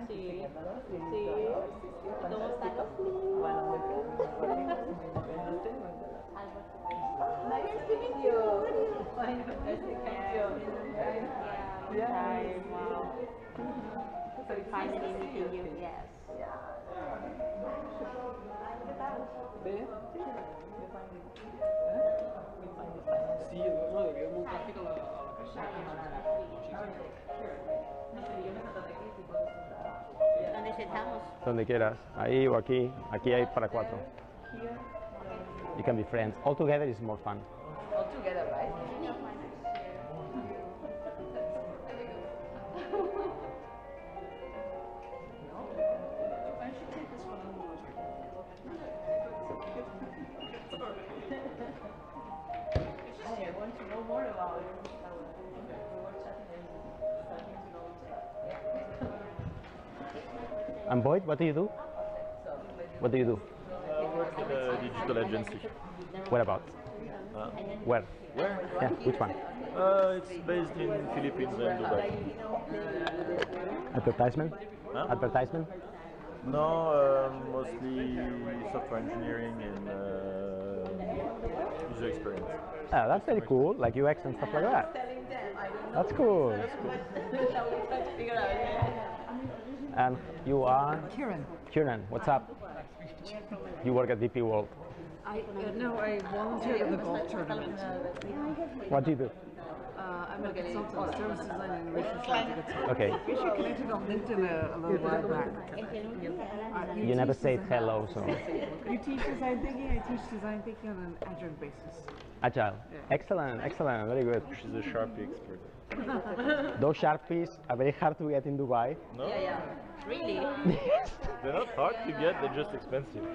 Sí, sí. ¿Cómo están los Nice to meet you. Nice to meet you. Hi, wow. So finally meeting you. Yes. Sí, no, debió muy práctico la ¿Dónde sentamos? Donde quieras, ahí o aquí. Aquí hay para 4. You can be friends. All together is more fun. All together, right? I want to know more about it. We were chatting and starting to know each other. And Boyd, what do you do? What do you do? I work in a digital agency. Whereabouts? Where? Where? Yeah, which one? It's based in Philippines and Dubai. Advertisement? Huh? Advertisement? No, mostly software engineering and user experience. Ah, that's very cool, like UX and stuff like that. Telling them, I don't know. That's cool. Shall we try to figure out? And you are? Kieran. Kieran, what's up? You work at DP World. No, I volunteered at the golf tournament. What do you do? I'm a consultant, service design and enrichment strategy consultant. Okay. We actually connected on LinkedIn a little while back. You never say hello, so. You teach design thinking, I teach design thinking on an adjunct basis. Agile. Excellent, excellent, very good. She's a Sharpie expert. Those Sharpies are very hard to get in Dubai. No? Yeah. Really? They're not hard to get, they're just expensive.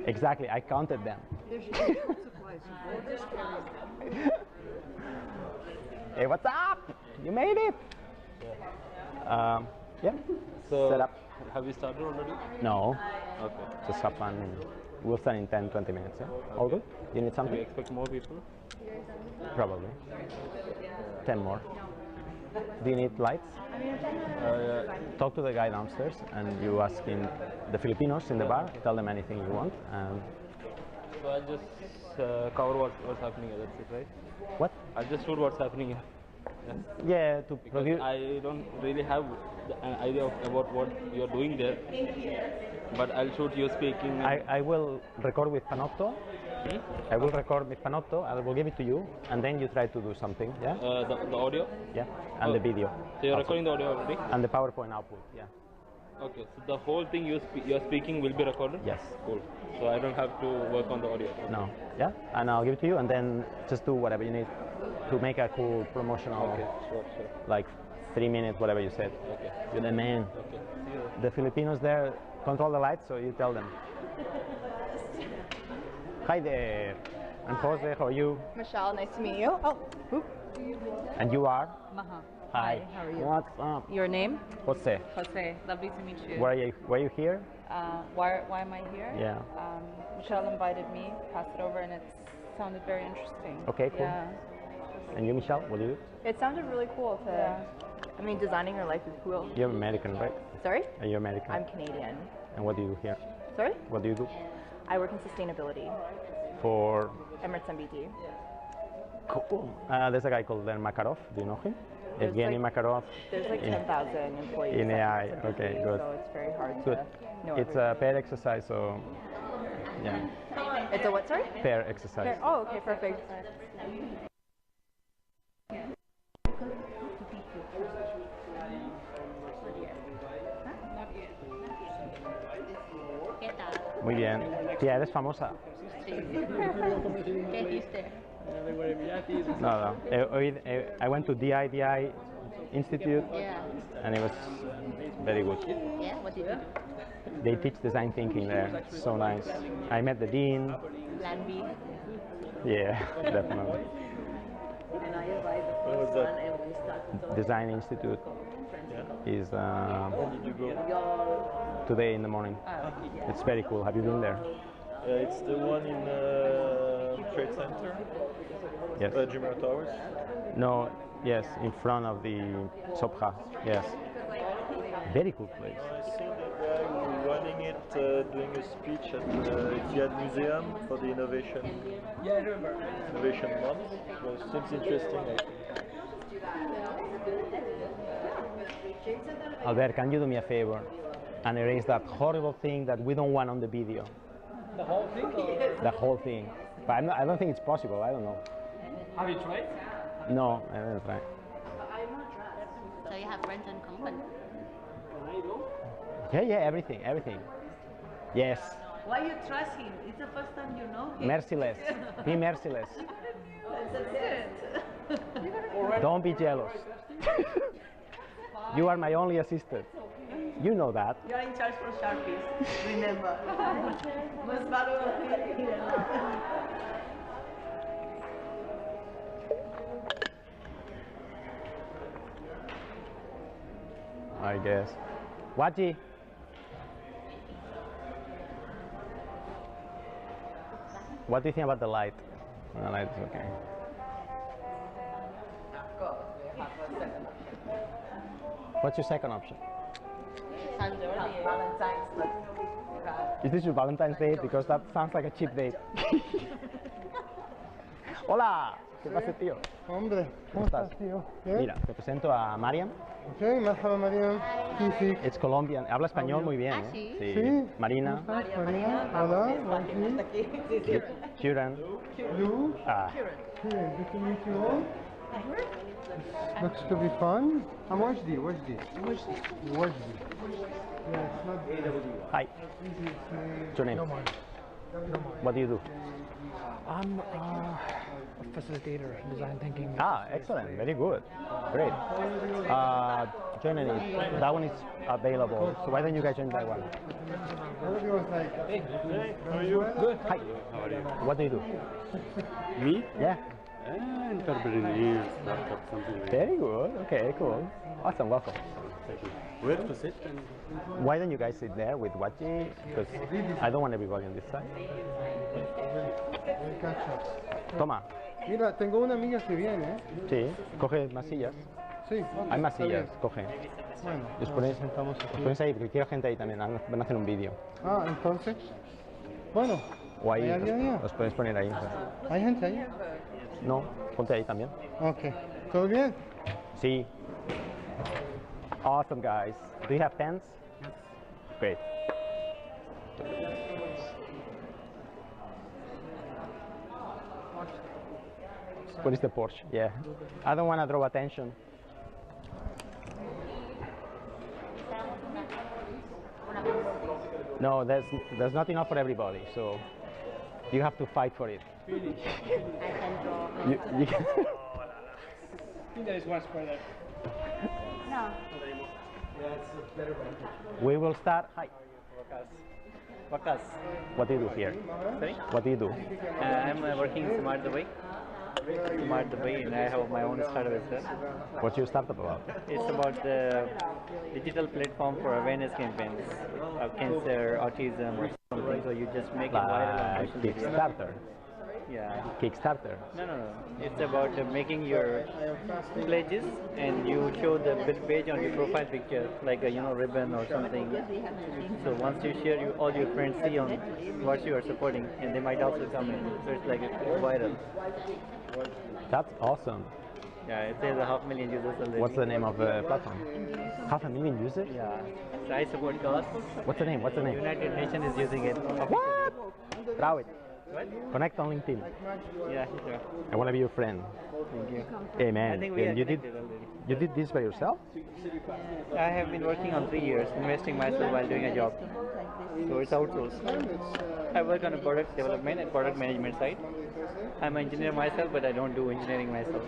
Exactly, I counted them. There's short supplies. You just carry them. Hey, what's up? You made it. Yeah. So, Set up. have you started already? No, Okay. just have fun. We'll start in 10, 20 minutes. Yeah. All good? You need Do something? you expect more people? Probably. 10 more. Do you need lights? Talk to the guy downstairs and you ask him the Filipinos in the bar, tell them anything you want. And So I'll just cover what's happening here, that's it, right? what? I'll just shoot what's happening here. Yeah, to Because produce. I don't really have an idea about what you're doing there. But I'll shoot you speaking. I will record with Panopto. I will record with Panopto. I will give it to you, and then you try to do something. Yeah. The audio? Yeah. And the video. So you're also. recording the audio already? And the PowerPoint output. Yeah. Okay, so the whole thing you're speaking will be recorded? Yes. Cool. So I don't have to work on the audio? No. Yeah. And I'll give it to you, and then just do whatever you need to make a cool promotional. Okay, sure. Like 3 minutes, whatever you said. Okay. You're the man. Okay, see you. The Filipinos there control the lights, so you tell them. Hi there. I'm Jose. How are you? Michelle, nice to meet you. Oh, whoop. And you are? Maha. Hi. How are you? What's up? Your name? Jose. Jose. Lovely to meet you. Why are you here? Why am I here? Yeah. Michelle invited me, passed it over, and it sounded very interesting. Okay, cool. Yeah. And you, Michelle, what do you do? It sounded really cool to. I mean, designing your life is cool. You're American, right? Sorry? Are you American? I'm Canadian. And what do you do here? Sorry? What do you do? I work in sustainability. For... Emirates MBT. Cool. There's a guy called Len Makarov. Do you know him? There's Evgeny like- Makarov. There's like in- 10,000 employees. in at AI. MBT, Okay, good. So it's very hard Good. to know It's a pair exercise, so... Yeah, It's a what, sorry? pair exercise. Oh, okay, perfect. ¿Qué tal? Muy bien. Tía, eres famosa. Sí. ¿Qué hiciste? No. I went to DI Institute, Yeah. and it was very good. Yeah, what did you do? They teach design thinking there. So nice. I met the dean. Plan B. Yeah, definitely. What was that? Design Institute is When did you go? today in the morning. It's very cool. Have you been there? It's the one in Trade Center? Yes. Jumeirah Towers? No. Yes, in front of the Sopha. Yes. Very cool place. I saw the guy who running it doing a speech at the Fiat Museum for the Innovation Month. It seems interesting. Albert, can you do me a favor and erase that horrible thing that we don't want on the video? The whole thing? Or? The whole thing. But I don't think it's possible. I don't know. Have you tried? No, I haven't tried. So you have friends in common. Can I go? Yeah, everything. Yes. Why you trust him? It's the first time you know him. Merciless. Be merciless. That's it. Don't be jealous. You are my only assistant. You know that. You're in charge for Sharpies. Remember. Mas barulho. I guess. Waji. What do you think about the light? The light is okay. What's your second option? Valentine's Day. Is this your Valentine's Day? Because that sounds like a cheap date. Hola, ¿qué pasa, tío? Hombre, ¿cómo estás, tío? ¿Bien? Mira, te presento a Mariam. Ok, Marhaba Mariam. Kifik. Es colombian, habla español muy bien. Ah, ¿sí? Sí. Marina, ¿Cómo estás, Marina? Hola, bonjour. Kieran. Lou. Ah, Kieran, good to meet you all. Looks to be fun. I'm Wajdi. Wajdi. Yeah, it's not hi. easy. What's your name? What do you do? I'm a facilitator, design thinking. Ah, excellent. Very good. Great. Join it. That one is available. So why don't you guys join that one? Everyone's like, Hey, how are you? Good. Hi. How are you? What do you do? Me? Yeah. Interpreting ears, laptop, something like that. Very good. Okay, cool. Awesome. Welcome. Thank you. Where to sit? And Why don't you guys sit there with Wachi? Because I don't want everybody on this side. Toma. mira, tengo una amiga que viene, ¿eh? Sí. Coge más sillas. Sí, ok, Hay más está sillas. bien. Coge. Bueno, Os nos ponéis, sentamos os aquí. ponéis ahí porque quiero gente ahí también. Van a hacer un vídeo. Ah, entonces, bueno, O ahí. ¿hay alguien allá? Os podéis poner ahí. ¿Hay gente ahí? No, ponte ahí también. Ok, ¿todo bien? Sí. Awesome, guys. Do you have pens? Great. What is the Porsche? Yeah. I don't want to draw attention. No, there's not enough for everybody, so you have to fight for it. I can draw. You can I think there is one square there. No. we will start. Hi. Wakas. What do you do here? Sorry? What do you do? I'm working in Smart Dubai. Smart Dubai, and I have my own startup as well. What's your startup about? It's about the digital platform for awareness campaigns of cancer, autism, or something. So you just make it viral on Like social media. Kickstarter. Yeah. Kickstarter. No. It's about making your pledges, and you show the big page on your profile picture, like a ribbon or something. So once you share, all your friends see on what you are supporting, and they might also comment. So it's like it's viral. That's awesome. Yeah, it says 500,000 users already. What's the name of the platform? 500,000 users? Yeah. So I support cause. What's the name? What's the name? United Nations is using it. What? Throw it. What? Connect on LinkedIn. Yeah, sure. I want to be your friend. Thank you. Hey I man, think we are you did connected already. you did this by yourself? I have been working on 3 years, investing myself while doing a job. So it's outsourced. I work on a product development and product management side. I'm an engineer myself, but I don't do engineering myself.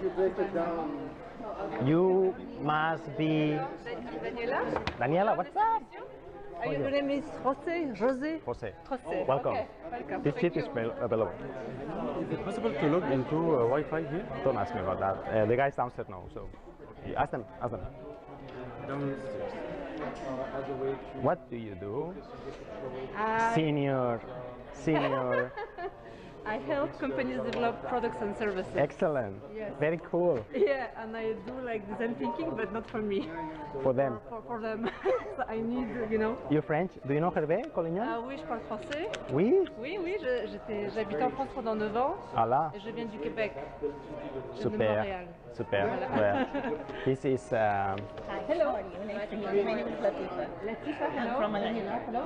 You must be Daniela. What's up? Your name is Jose? Jose? Jose. Jose. Welcome. Okay, welcome. This seat is available. is it possible to log into Wi-Fi here? Don't ask me about that. The guys downstairs know. So ask them. Ask them. Downstairs. What do you do? Uh, Senior. I help companies develop products and services. Excellent. Yes. Very cool. Yeah, and I do like design thinking, but not for me. For them. For them. So I need, you know. You're French? Do you know Hervé Collignon? Oui, je parle français. Oui? Oui, j'habite en France pendant 9 ans. Ah là? Et je viens du Québec. Je viens de Super. Montréal. Super. Voilà. Well, this is Hi, hello. How are you? Nice to meet you. My name is Latifa. Latifa, I'm hello. from Manila. Hello.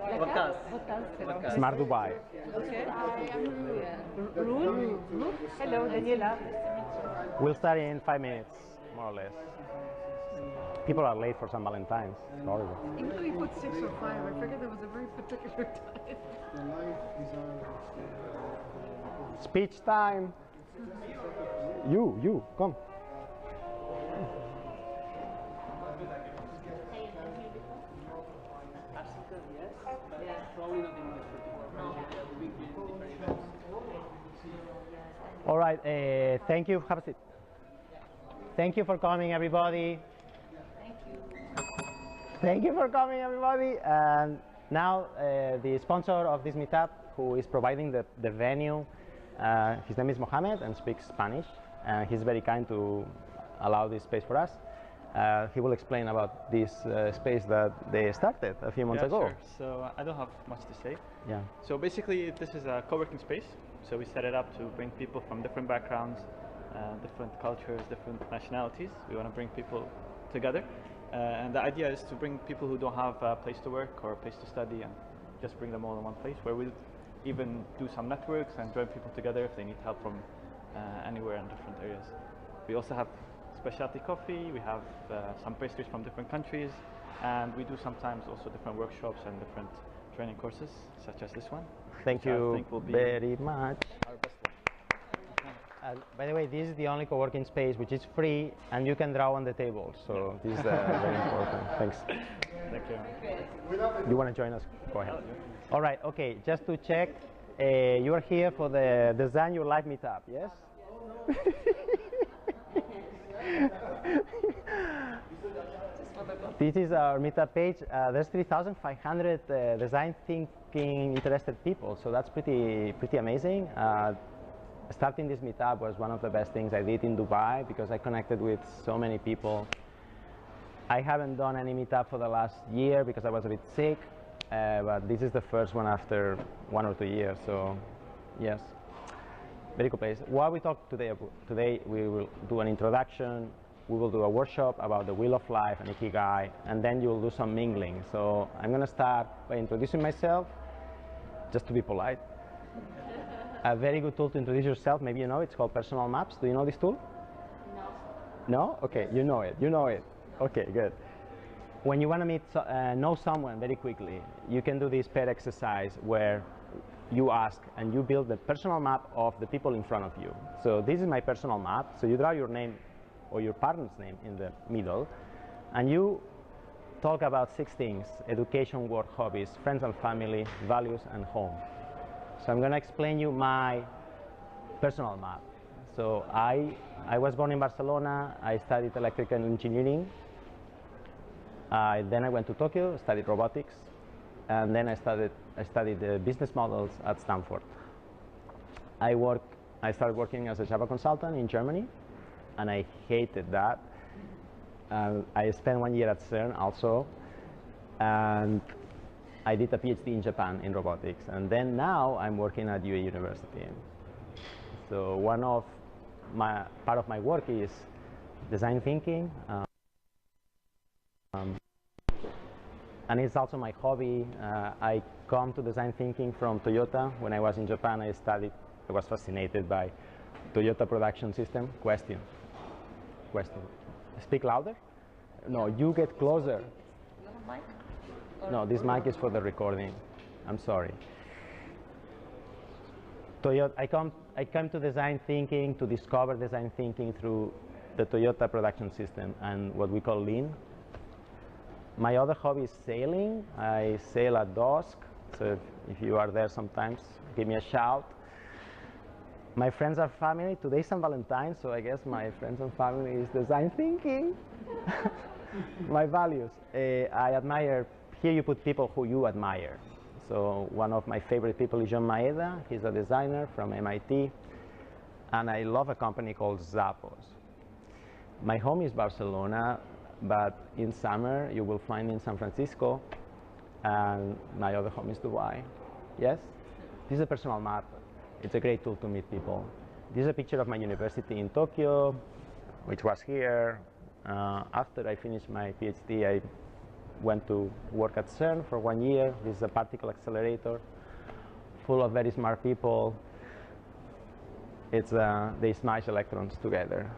Podcast. Smart Dubai. Okay. I am Rune. Hello, Daniela. We'll start in 5 minutes, more or less. People are late for St. Valentine's. It's horrible. Even though you put 6 or 5, I figured there was a very particular time. Speech time. You, come. All right, thank you. Have a seat. Thank you for coming, everybody. Thank you for coming, everybody. And now the sponsor of this meetup, who is providing the venue, his name is Mohamed and speaks Spanish. He's very kind to allow this space for us. He will explain about this space that they started a few months ago. Sure. So I don't have much to say. Yeah. So basically, this is a co-working space. So we set it up to bring people from different backgrounds, different cultures, different nationalities. We want to bring people together. And the idea is to bring people who don't have a place to work or a place to study and just bring them all in one place, where we'll even do some networks and join people together if they need help from anywhere in different areas. We also have specialty coffee, we have some pastries from different countries, and we do sometimes also different workshops and different training courses, such as this one. Thank you very much. Our best one. By the way, this is the only co-working space which is free, and you can draw on the table. So this is very important. Thanks. Thank you. You want to join us? Go ahead. All right. Okay. Just to check, you are here for the Design Your Life meetup, yes? This is our meetup page. There's 3,500 design thinking interested people, so that's pretty amazing. Starting this meetup was one of the best things I did in Dubai because I connected with so many people. I haven't done any meetup for the last year because I was a bit sick, but this is the first one after 1 or 2 years, so yes, very cool place. What we talk today about? Today we will do an introduction, we will do a workshop about the wheel of life and Ikigai, and then you will do some mingling. So I'm going to start by introducing myself, just to be polite. A very good tool to introduce yourself, maybe you know, it's called Personal Maps. Do you know this tool? No. No? Okay, you know it. You know it. Okay, good. When you want to know someone very quickly, you can do this pair exercise where you ask and you build the personal map of the people in front of you. So this is my personal map. So you draw your name or your partner's name in the middle, and you talk about 6 things: education, work, hobbies, friends and family, values, and home. So I'm going to explain you my personal map. So I was born in Barcelona. I studied electrical engineering. Then I went to Tokyo, studied robotics, and then I studied business models at Stanford. I started working as a Java consultant in Germany, and I hated that. I spent 1 year at CERN also, and I did a PhD in Japan in robotics, and then now I'm working at UA University. So part of my work is design thinking, and it's also my hobby. I come to design thinking from Toyota. When I was in Japan, I was fascinated by Toyota production system. Question. Speak louder? No, you get closer. You have a mic? No, this mic is for the recording. I'm sorry. Toyota, I come to design thinking, to discover design thinking through the Toyota production system and what we call Lean. My other hobby is sailing. I sail at dusk, so if you are there sometimes, give me a shout. My friends are family. Today's St. Valentine's, so I guess my friends and family is design thinking. My values. I admire, here you put people who you admire. So one of my favorite people is John Maeda. He's a designer from MIT. And I love a company called Zappos. My home is Barcelona, but in summer you will find me in San Francisco, and my other home is Dubai. Yes? This is a personal map. It's a great tool to meet people. This is a picture of my university in Tokyo, which was here. After I finished my PhD, I went to work at CERN for 1 year. This is a particle accelerator full of very smart people. They smash electrons together.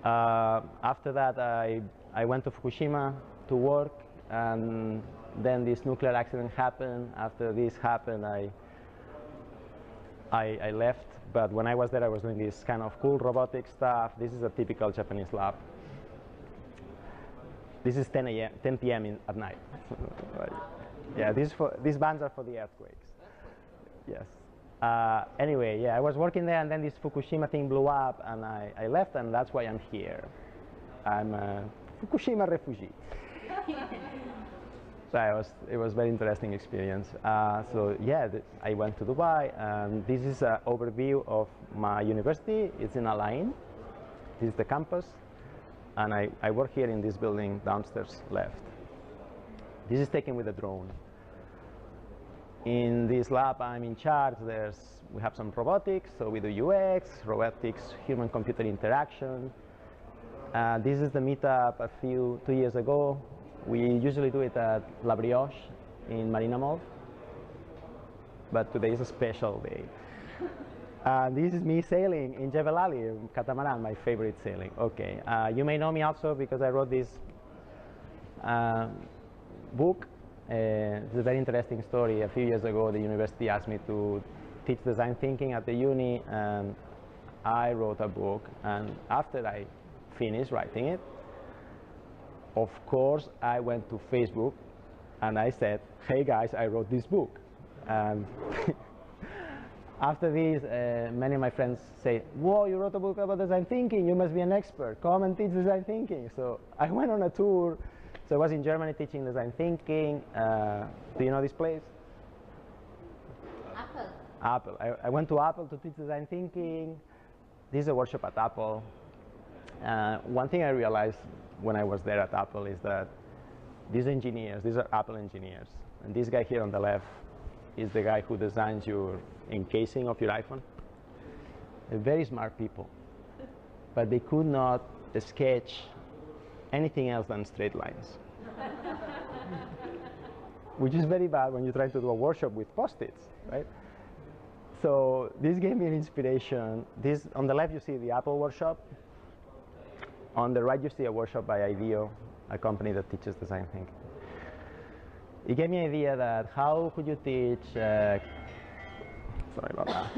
After that, I went to Fukushima to work, and then this nuclear accident happened. After this happened, I left, but when I was there, I was doing this kind of cool robotic stuff. This is a typical Japanese lab. This is 10 p.m. at night. Yeah, these bands are for the earthquakes. Yes. Anyway, yeah, I was working there, and then this Fukushima thing blew up, and I left, and that's why I'm here. I'm a Fukushima refugee. So it was a very interesting experience. So yeah, I went to Dubai, and this is an overview of my university. It's in Al Ain. This is the campus, and I work here in this building downstairs left. This is taken with a drone. In this lab, I'm in charge. We have some robotics, so we do UX, robotics, human-computer interaction. This is the meetup 2 years ago. We usually do it at La Brioche in Marina Mall, but today is a special day. This is me sailing in Jebel Ali, catamaran, my favorite sailing. Okay, you may know me also because I wrote this book. It's a very interesting story. A few years ago, the university asked me to teach design thinking at the uni, and I wrote a book. And after I finished writing it, of course, I went to Facebook and I said, hey guys, I wrote this book. And after this, many of my friends say, whoa, you wrote a book about design thinking, you must be an expert, come and teach design thinking. So I went on a tour. So I was in Germany teaching design thinking. Do you know this place? Apple. Apple. I went to Apple to teach design thinking. This is a workshop at Apple. One thing I realized when I was there at Apple is that these engineers, these are Apple engineers, and this guy here on the left is the guy who designs your encasing of your iPhone. They're very smart people, but they could not sketch anything else than straight lines, which is very bad when you're trying to do a workshop with Post-its, right? So this gave me an inspiration. This, on the left, you see the Apple workshop. On the right, you see a workshop by IDEO, a company that teaches design thinking. It gave me an idea that how could you teach, sorry about that.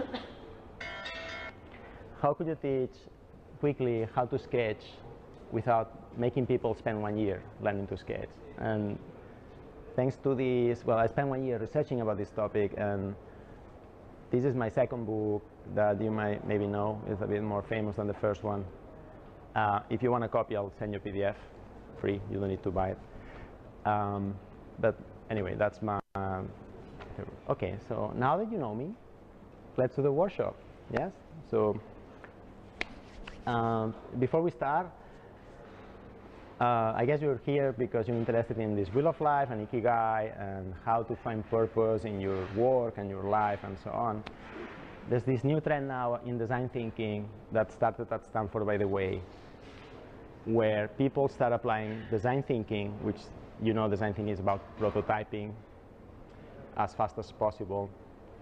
How could you teach quickly how to sketch without making people spend 1 year learning to sketch? And thanks to this, well, I spent 1 year researching about this topic, and this is my second book that you might maybe know. It's a bit more famous than the first one. If you want a copy, I'll send you a PDF, free. You don't need to buy it. But anyway, that's my. Okay, so now that you know me, let's do the workshop. Yes. So before we start, I guess you're here because you're interested in this wheel of life and Ikigai and how to find purpose in your work and your life and so on. There's this new trend now in design thinking that started at Stanford, by the way, where people start applying design thinking, which, you know, design thinking is about prototyping as fast as possible.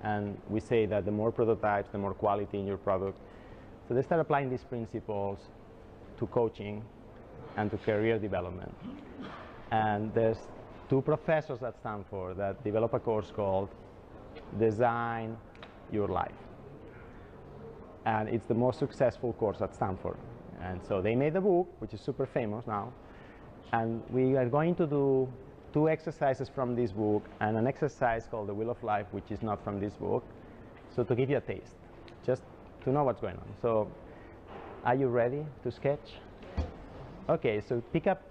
And we say that the more prototypes, the more quality in your product. So they start applying these principles to coaching and to career development. And there's 2 professors at Stanford that develop a course called Design Your Life. And it's the most successful course at Stanford. And so they made a book, which is super famous now. And we are going to do 2 exercises from this book and an exercise called the Wheel of Life, which is not from this book. So to give you a taste, just to know what's going on. So are you ready to sketch? Okay, so pick up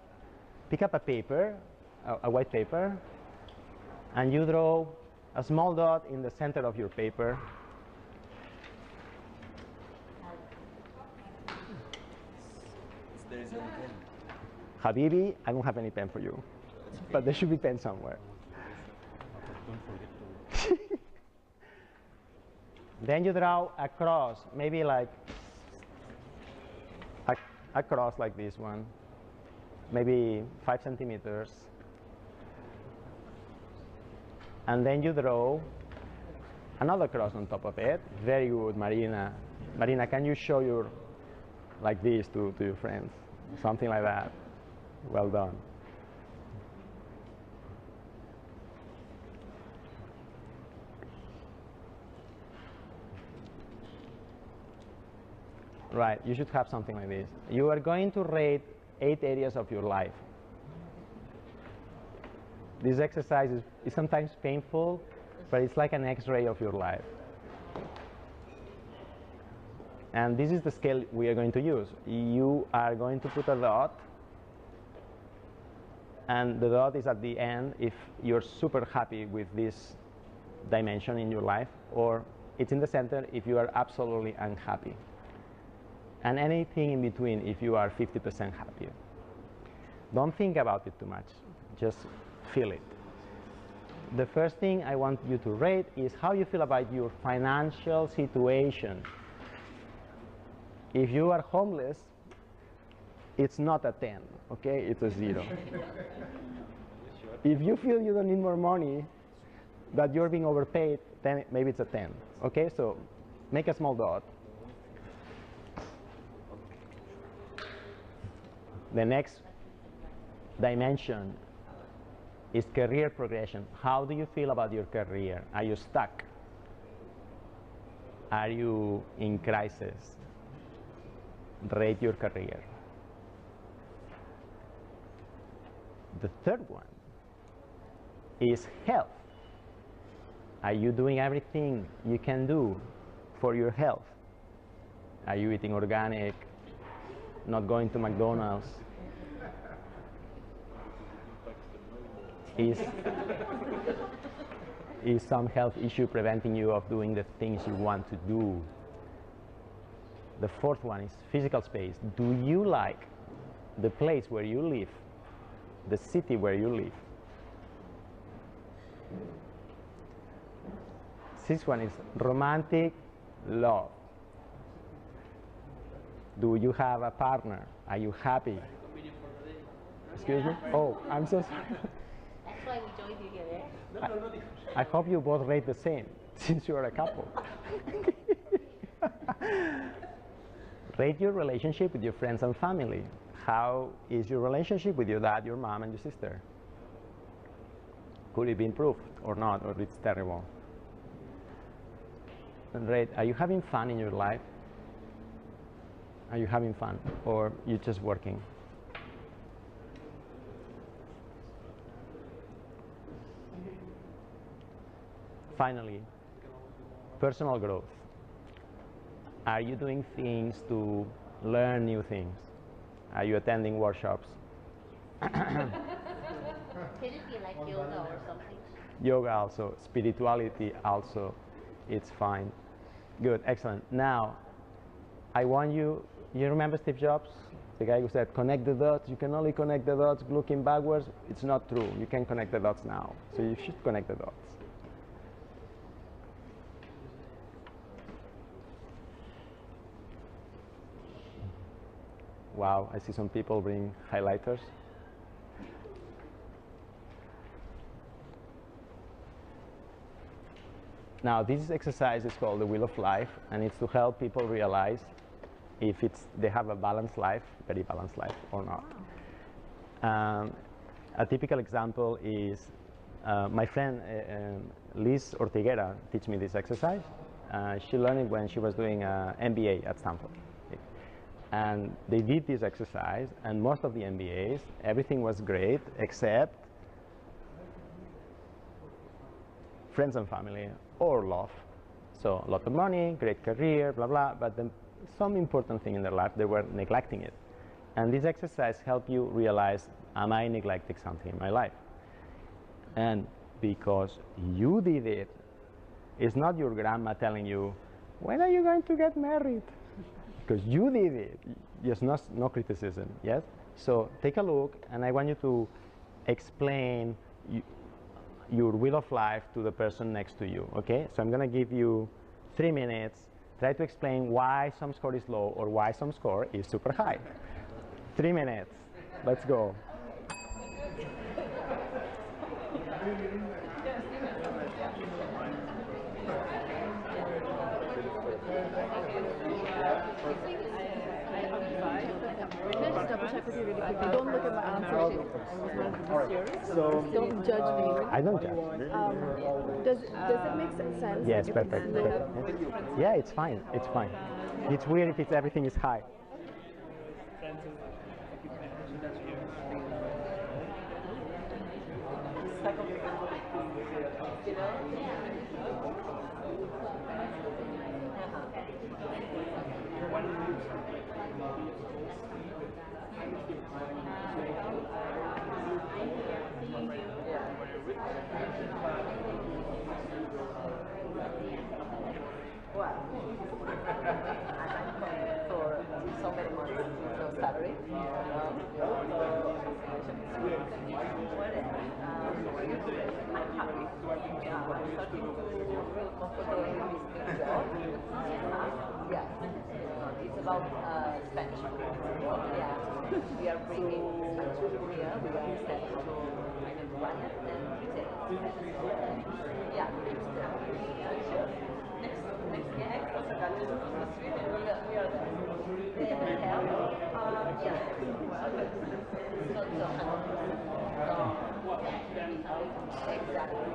a paper, a white paper, And you draw a small dot in the center of your paper. Habibi, I don't have any pen for you, but there should be pen somewhere. Then you draw a cross, maybe like a cross like this one, maybe 5 centimeters. And then you draw another cross on top of it. Very good, Marina. Marina, can you show your, like this to your friends? Something like that. Well done. Right, you should have something like this. You are going to rate 8 areas of your life. This exercise is sometimes painful, but it's like an X-ray of your life. And this is the scale we are going to use. You are going to put a dot, and the dot is at the end if you're super happy with this dimension in your life, or it's in the center if you are absolutely unhappy. And anything in between if you are 50% happy. Don't think about it too much, just feel it. The first thing I want you to rate is how you feel about your financial situation. If you are homeless, it's not a 10, okay? It's a 0. If you feel you don't need more money, that you're being overpaid, then maybe it's a 10, okay? So make a small dot. The next dimension is career progression. How do you feel about your career? Are you stuck? Are you in crisis? Rate your career. The third one is health. Are you doing everything you can do for your health? Are you eating organic? Not going to McDonald's? Is some health issue preventing you of doing the things you want to do? The fourth one is physical space. Do you like the place where you live, the city where you live? Sixth one is romantic love. Do you have a partner? Are you happy? Excuse me? Oh, I'm so sorry. That's why we joined you here, eh? I hope you both rate the same, since you are a couple. Rate your relationship with your friends and family. How is your relationship with your dad, your mom, and your sister? Could it be improved or not, or it's terrible? And rate, are you having fun in your life? Are you having fun, or you're just working? Finally, personal growth. Are you doing things to learn new things? Are you attending workshops? Can it be like yoga or something? Yoga also, spirituality also, it's fine. Good, excellent. Now, I want you remember Steve Jobs? The guy who said, connect the dots, you can only connect the dots looking backwards. It's not true, you can connect the dots now. So you should connect the dots. Wow, I see some people bring highlighters. Now, this exercise is called the Wheel of Life, and it's to help people realize if they have a balanced life, very balanced life, or not. A typical example is my friend Liz Ortiguera teach me this exercise. She learned it when she was doing an MBA at Stanford. And they did this exercise, and most of the MBAs, everything was great except friends and family or love. So a lot of money, great career, blah, blah, but then some important thing in their life, they were neglecting it. And this exercise helped you realize, am I neglecting something in my life? And because you did it. It's not your grandma telling you, when are you going to get married? Because you did it. Yes, no criticism, yes? So take a look, and I want you to explain your will of life to the person next to you, okay? So I'm gonna give you 3 minutes. Try to explain why some score is low or why some score is super high. 3 minutes. Let's go. Can I just double check with you really quickly? Don't look at my answer sheet. I was meant to be serious. Don't judge me. I don't judge. Does it make sense? Yes, perfect. Yeah, it's fine. It's fine. It's weird if everything is high. Well, I'm for so many months, no salary. I'm happy. I'm starting to feel comfortable in this new job. Yeah, it's about Spanish. Yeah, we are bringing Spanish to Korea. We are sending to España and yeah, sure. Next also got to the street and we are there. Yeah. Exactly.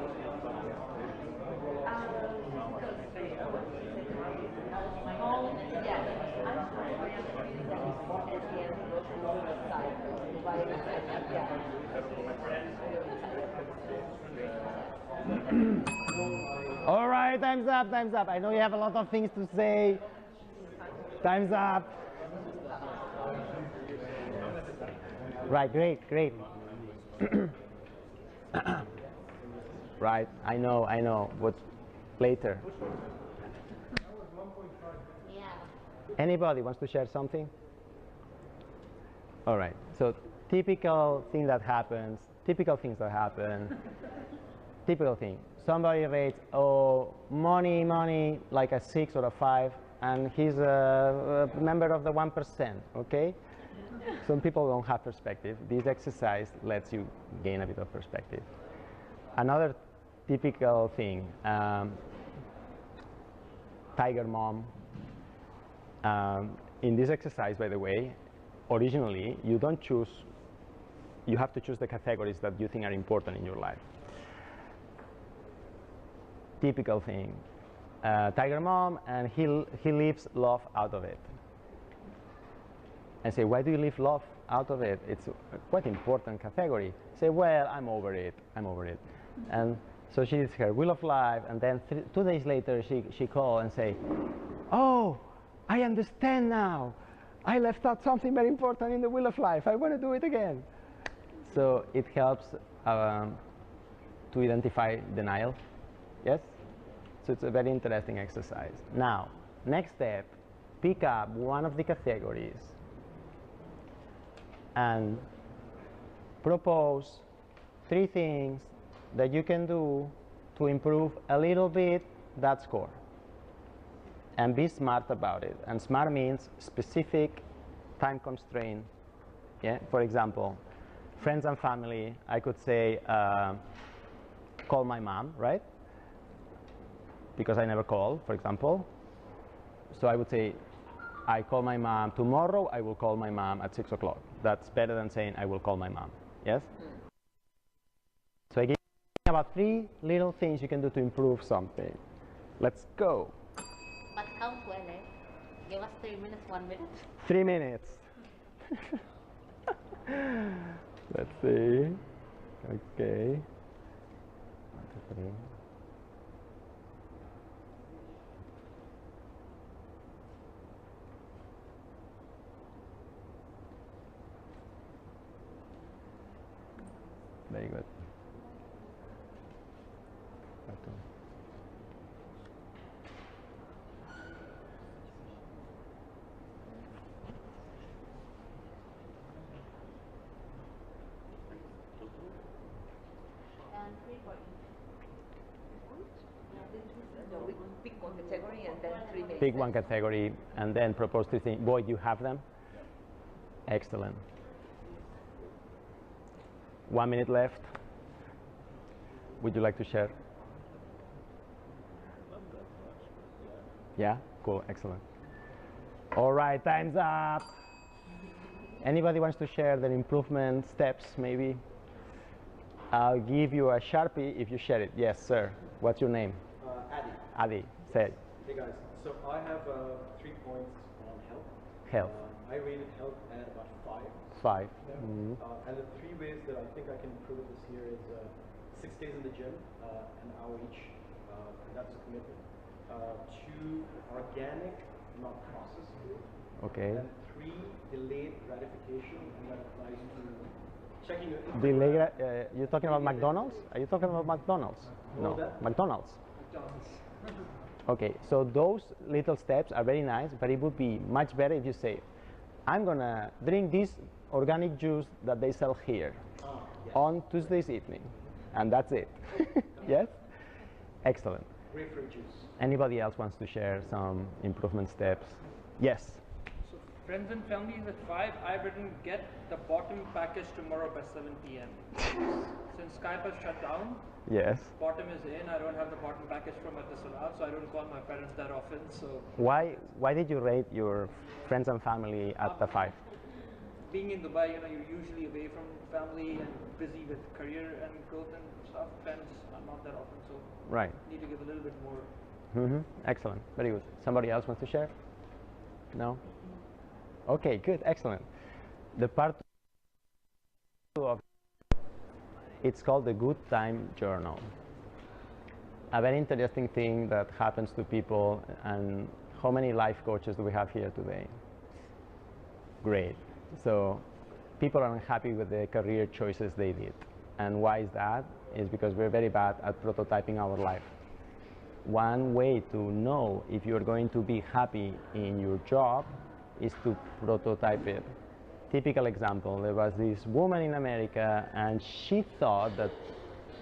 All right, time's up, time's up. I know you have a lot of things to say. Time's up. Right, great. Right, I know. What's later? Yeah. Anybody wants to share something? All right, so typical things that happen. Typical thing. Somebody rates, money, like a 6 or a 5, and he's a member of the 1%, okay? Some people don't have perspective. This exercise lets you gain a bit of perspective. Another typical thing, tiger mom. In this exercise, by the way, originally, you have to choose the categories that you think are important in your life. Typical thing, tiger mom, and he leaves love out of it. And say, why do you leave love out of it? It's a quite important category. Say, well, I'm over it. And so she did her will of life, and then 2 days later she called and say, oh, I understand now. I left out something very important in the will of life. I want to do it again. So it helps to identify denial. Yes? So it's a very interesting exercise. Now, next step, pick up one of the categories and propose 3 things that you can do to improve a little bit that score. And be smart about it. And smart means specific, time constraint. Yeah? For example, friends and family, I could say, call my mom, right? Because I never call, for example. So I would say, I call my mom tomorrow, I will call my mom at 6 o'clock. That's better than saying, I will call my mom, yes? So I give you about 3 little things you can do to improve something. Let's go. But count well, eh? Give us 3 minutes, 1 minute. 3 minutes. Let's see. Okay. 1, 2, 3. Very good. cartoon. And 3 point. No, we pick one category and then 3 minutes. Pick one category and then propose 3 things. Boy, you have them? Excellent. 1 minute left. Would you like to share? Yeah? Cool, excellent. All right, time's up. Anybody wants to share their improvement steps, maybe? I'll give you a Sharpie if you share it. Yes, sir. What's your name? Adi. Adi, say it. Hey guys, so I have 3 points on health. Health. I rated health at about 5. 5. Yeah. And the 3 ways that I think I can improve this year is 6 days in the gym, an hour each, and that's a commitment. 2, organic, not processed food. Okay. And 3, delayed gratification, and that applies to checking your You're talking about McDonald's? Are you talking about McDonald's? What was No, that? McDonald's. Okay, so those little steps are very nice, but it would be much better if you say, I'm gonna drink this organic juice that they sell here on Tuesdays evening, and that's it. Yes? Excellent. grapefruit juice. Anybody else wants to share some improvement steps? Yes. So friends and family is at 5. I've written get the bottom package tomorrow by 7 p.m. Since Skype has shut down, Yes. bottom is in. I don't have the bottom package from Etisalat, so I don't call my parents that often. So Why did you rate your friends and family at the 5? being in Dubai, you're usually away from family and busy with career and growth and stuff. Friends are not that often, so Right. need to give a little bit more. Excellent. Very good. Somebody else wants to share? No? Okay, good. Excellent. The part of it's called the Good Time Journal. A very interesting thing that happens to people, and how many life coaches do we have here today? Great. So people are unhappy with the career choices they did. And why is that? Is because we're very bad at prototyping our life. One way to know if you're going to be happy in your job is to prototype it. Typical example, there was this woman in America and she thought that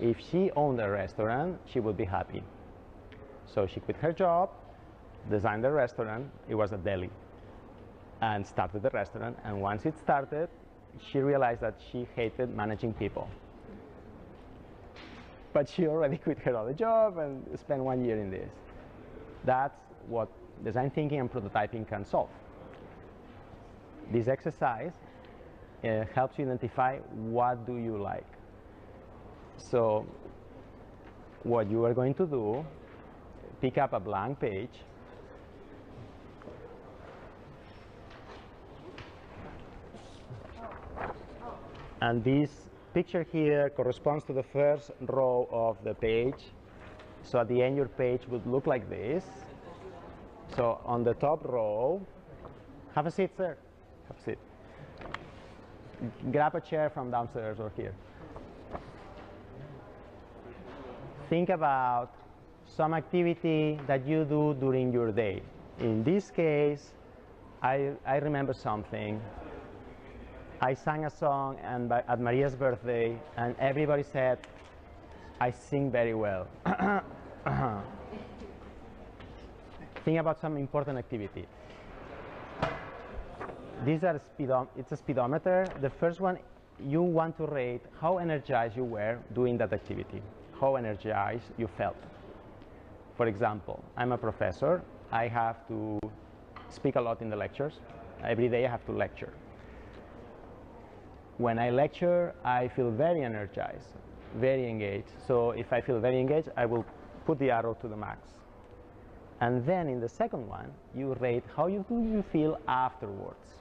if she owned a restaurant, she would be happy. So she quit her job, designed a restaurant, it was a deli, and started the restaurant. And once it started, she realized that she hated managing people. But she already quit her other job and spent 1 year in this. That's what design thinking and prototyping can solve. This exercise helps you identify what do you like. So what you are going to do, pick up a blank page, and this picture here corresponds to the first row of the page. So at the end your page would look like this. So on the top row, have a seat, sir. Have a seat. Grab a chair from downstairs or here. Think about some activity that you do during your day. In this case, I remember something. I sang a song at Maria's birthday, and everybody said, I sing very well. Think about some important activity. These are it's a speedometer. The first one, you want to rate how energized you were doing that activity, how energized you felt. For example, I'm a professor. I have to speak a lot in the lectures. Every day I have to lecture. When I lecture, I feel very energized, very engaged. So if I feel very engaged, I will put the arrow to the max. And then in the second one, you rate how do you feel afterwards.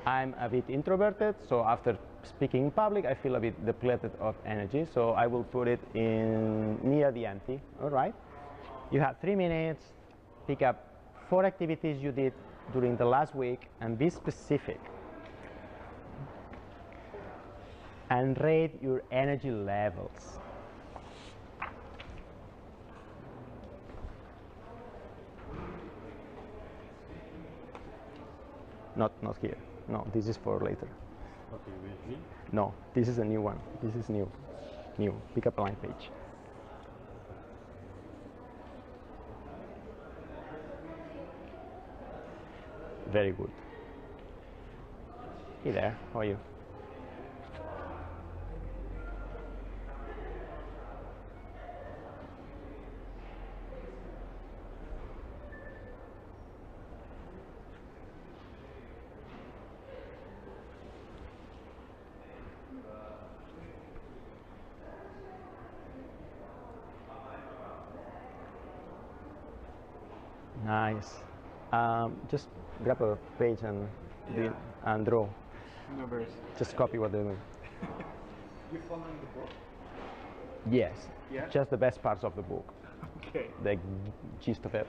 I'm a bit introverted, so after speaking in public, I feel a bit depleted of energy, so I will put it in near the empty. All right? You have 3 minutes, pick up 4 activities you did during the last week, and be specific. And rate your energy levels. Not here. No, this is for later. Okay, with me? No, this is a new one. This is new. New. Pick up a line page. Very good. Hey there, how are you? Nice. Just grab a page and draw. No worries. Just copy what they're doing. You following the book? Yes. Yeah? Just the best parts of the book. Okay. The gist of it.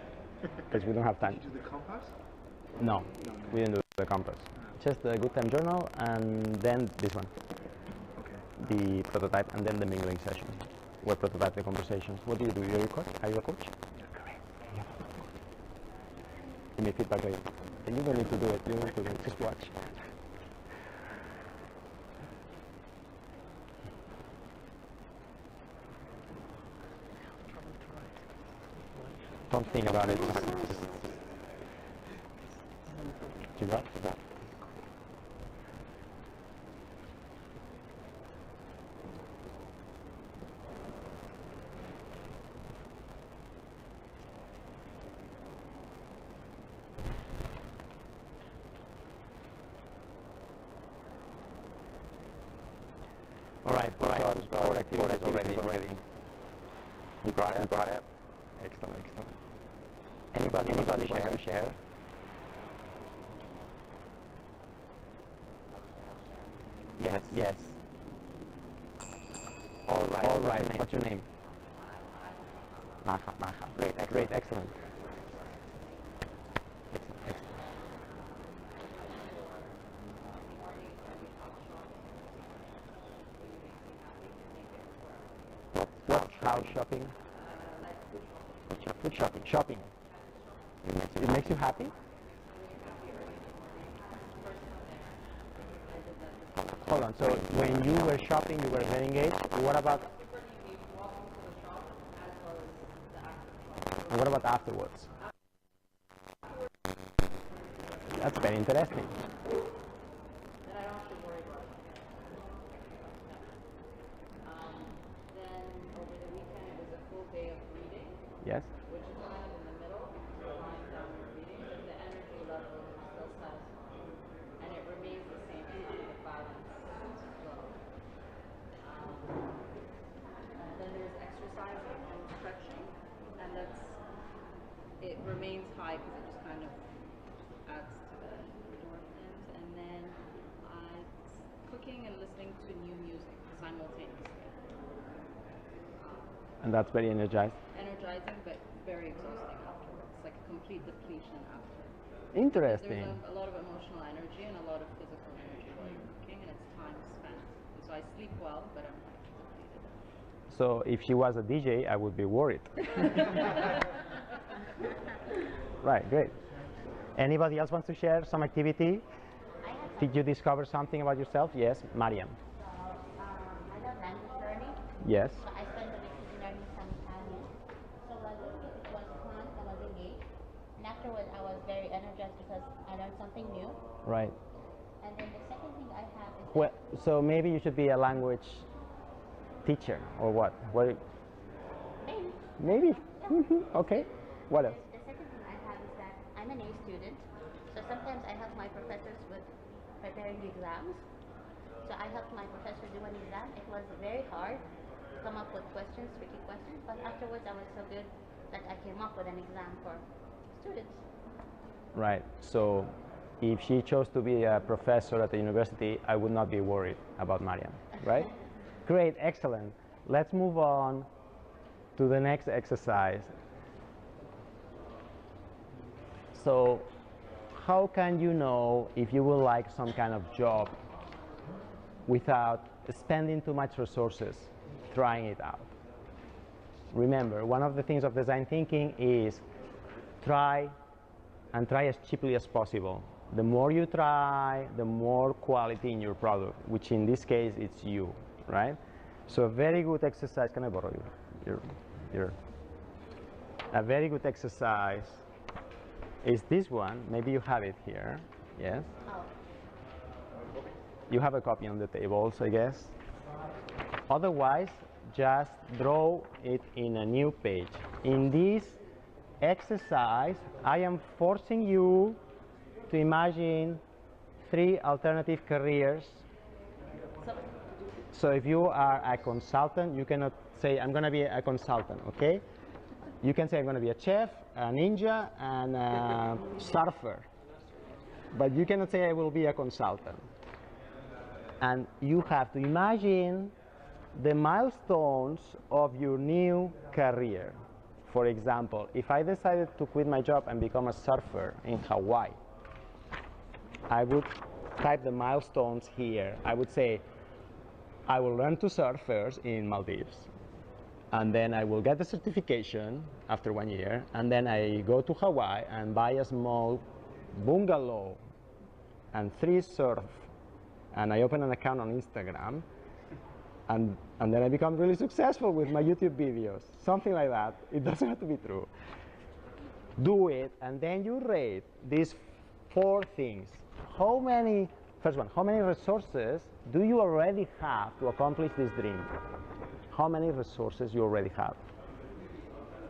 Because we don't have time. Did you do the compass? No, we didn't do the compass. Just a good time journal and then this one. Okay. The prototype and then the mingling session. Where prototype the conversations. What do? You're a coach? Are you a coach? Correct. Yeah. Give me feedback later. And you don't need to do it. You don't need to do it. Just watch. Don't think about it. You got? All right. Our activity is already. You got it. Excellent. Anybody share? Yes. All right. What's your name? Maha. Great, excellent. What? House shopping? Food shopping. It makes you happy? Hold on, so when you were shopping, you were very engaged. What about afterwards? That's very interesting. Yes. Which is kind of in the middle, so lying down and reading, but the energy level still says, and it remains the same kind of balance flow. And then there's exercising and stretching, and it remains high because it just kind of adds to the endorphins. And then cooking and listening to new music simultaneously. And that's very energizing, but very exhausting afterwards. Like a complete depletion after. Interesting. There's a lot of emotional energy and a lot of physical energy while you're cooking, and it's time spent. And so I sleep well, but I'm like depleted. So if she was a DJ, I would be worried. Right, great. Anybody else wants to share some activity? Did you discover something about yourself? Yes, Mariam. I love language learning. Yes. So I spent the week learning some Italian. So while doing it, it was fun, I was engaged. And afterwards, I was very energized because I learned something new. Right. And then the second thing I have is Well, so maybe you should be a language teacher or what? Maybe. Okay. What else? The second thing I have is that I'm an A student. So sometimes I help my professors with preparing the exams. So I helped my professor do an exam. It was very hard to come up with questions, tricky questions, but afterwards I was so good that I came up with an exam for students. Right. So if she chose to be a professor at the university, I would not be worried about Mariam, right? Great, excellent. Let's move on to the next exercise. So how can you know if you will like some kind of job without spending too much resources trying it out? Remember, one of the things of design thinking is try as cheaply as possible The more you try, the more quality in your product, which in this case, it's you, right? So a very good exercise, can I borrow your a very good exercise is this one. Maybe you have it here, yes? You have a copy on the table, so I guess. Otherwise, just draw it in a new page. In this exercise, I am forcing you to imagine 3 alternative careers. So if you are a consultant, you cannot say, I'm going to be a consultant, okay? You can say, I'm going to be a chef, a ninja, and a surfer. But you cannot say, I will be a consultant. And you have to imagine the milestones of your new career. For example, if I decided to quit my job and become a surfer in Hawaii, I would type the milestones here. I would say, I will learn to surf first in Maldives. And then I will get the certification after 1 year. And then I go to Hawaii and buy a small bungalow and 3 surf. And I open an account on Instagram. And then I become really successful with my YouTube videos. Something like that. It doesn't have to be true. Do it, and then you rate these 4 things. First one, how many resources do you already have to accomplish this dream? How many resources you already have?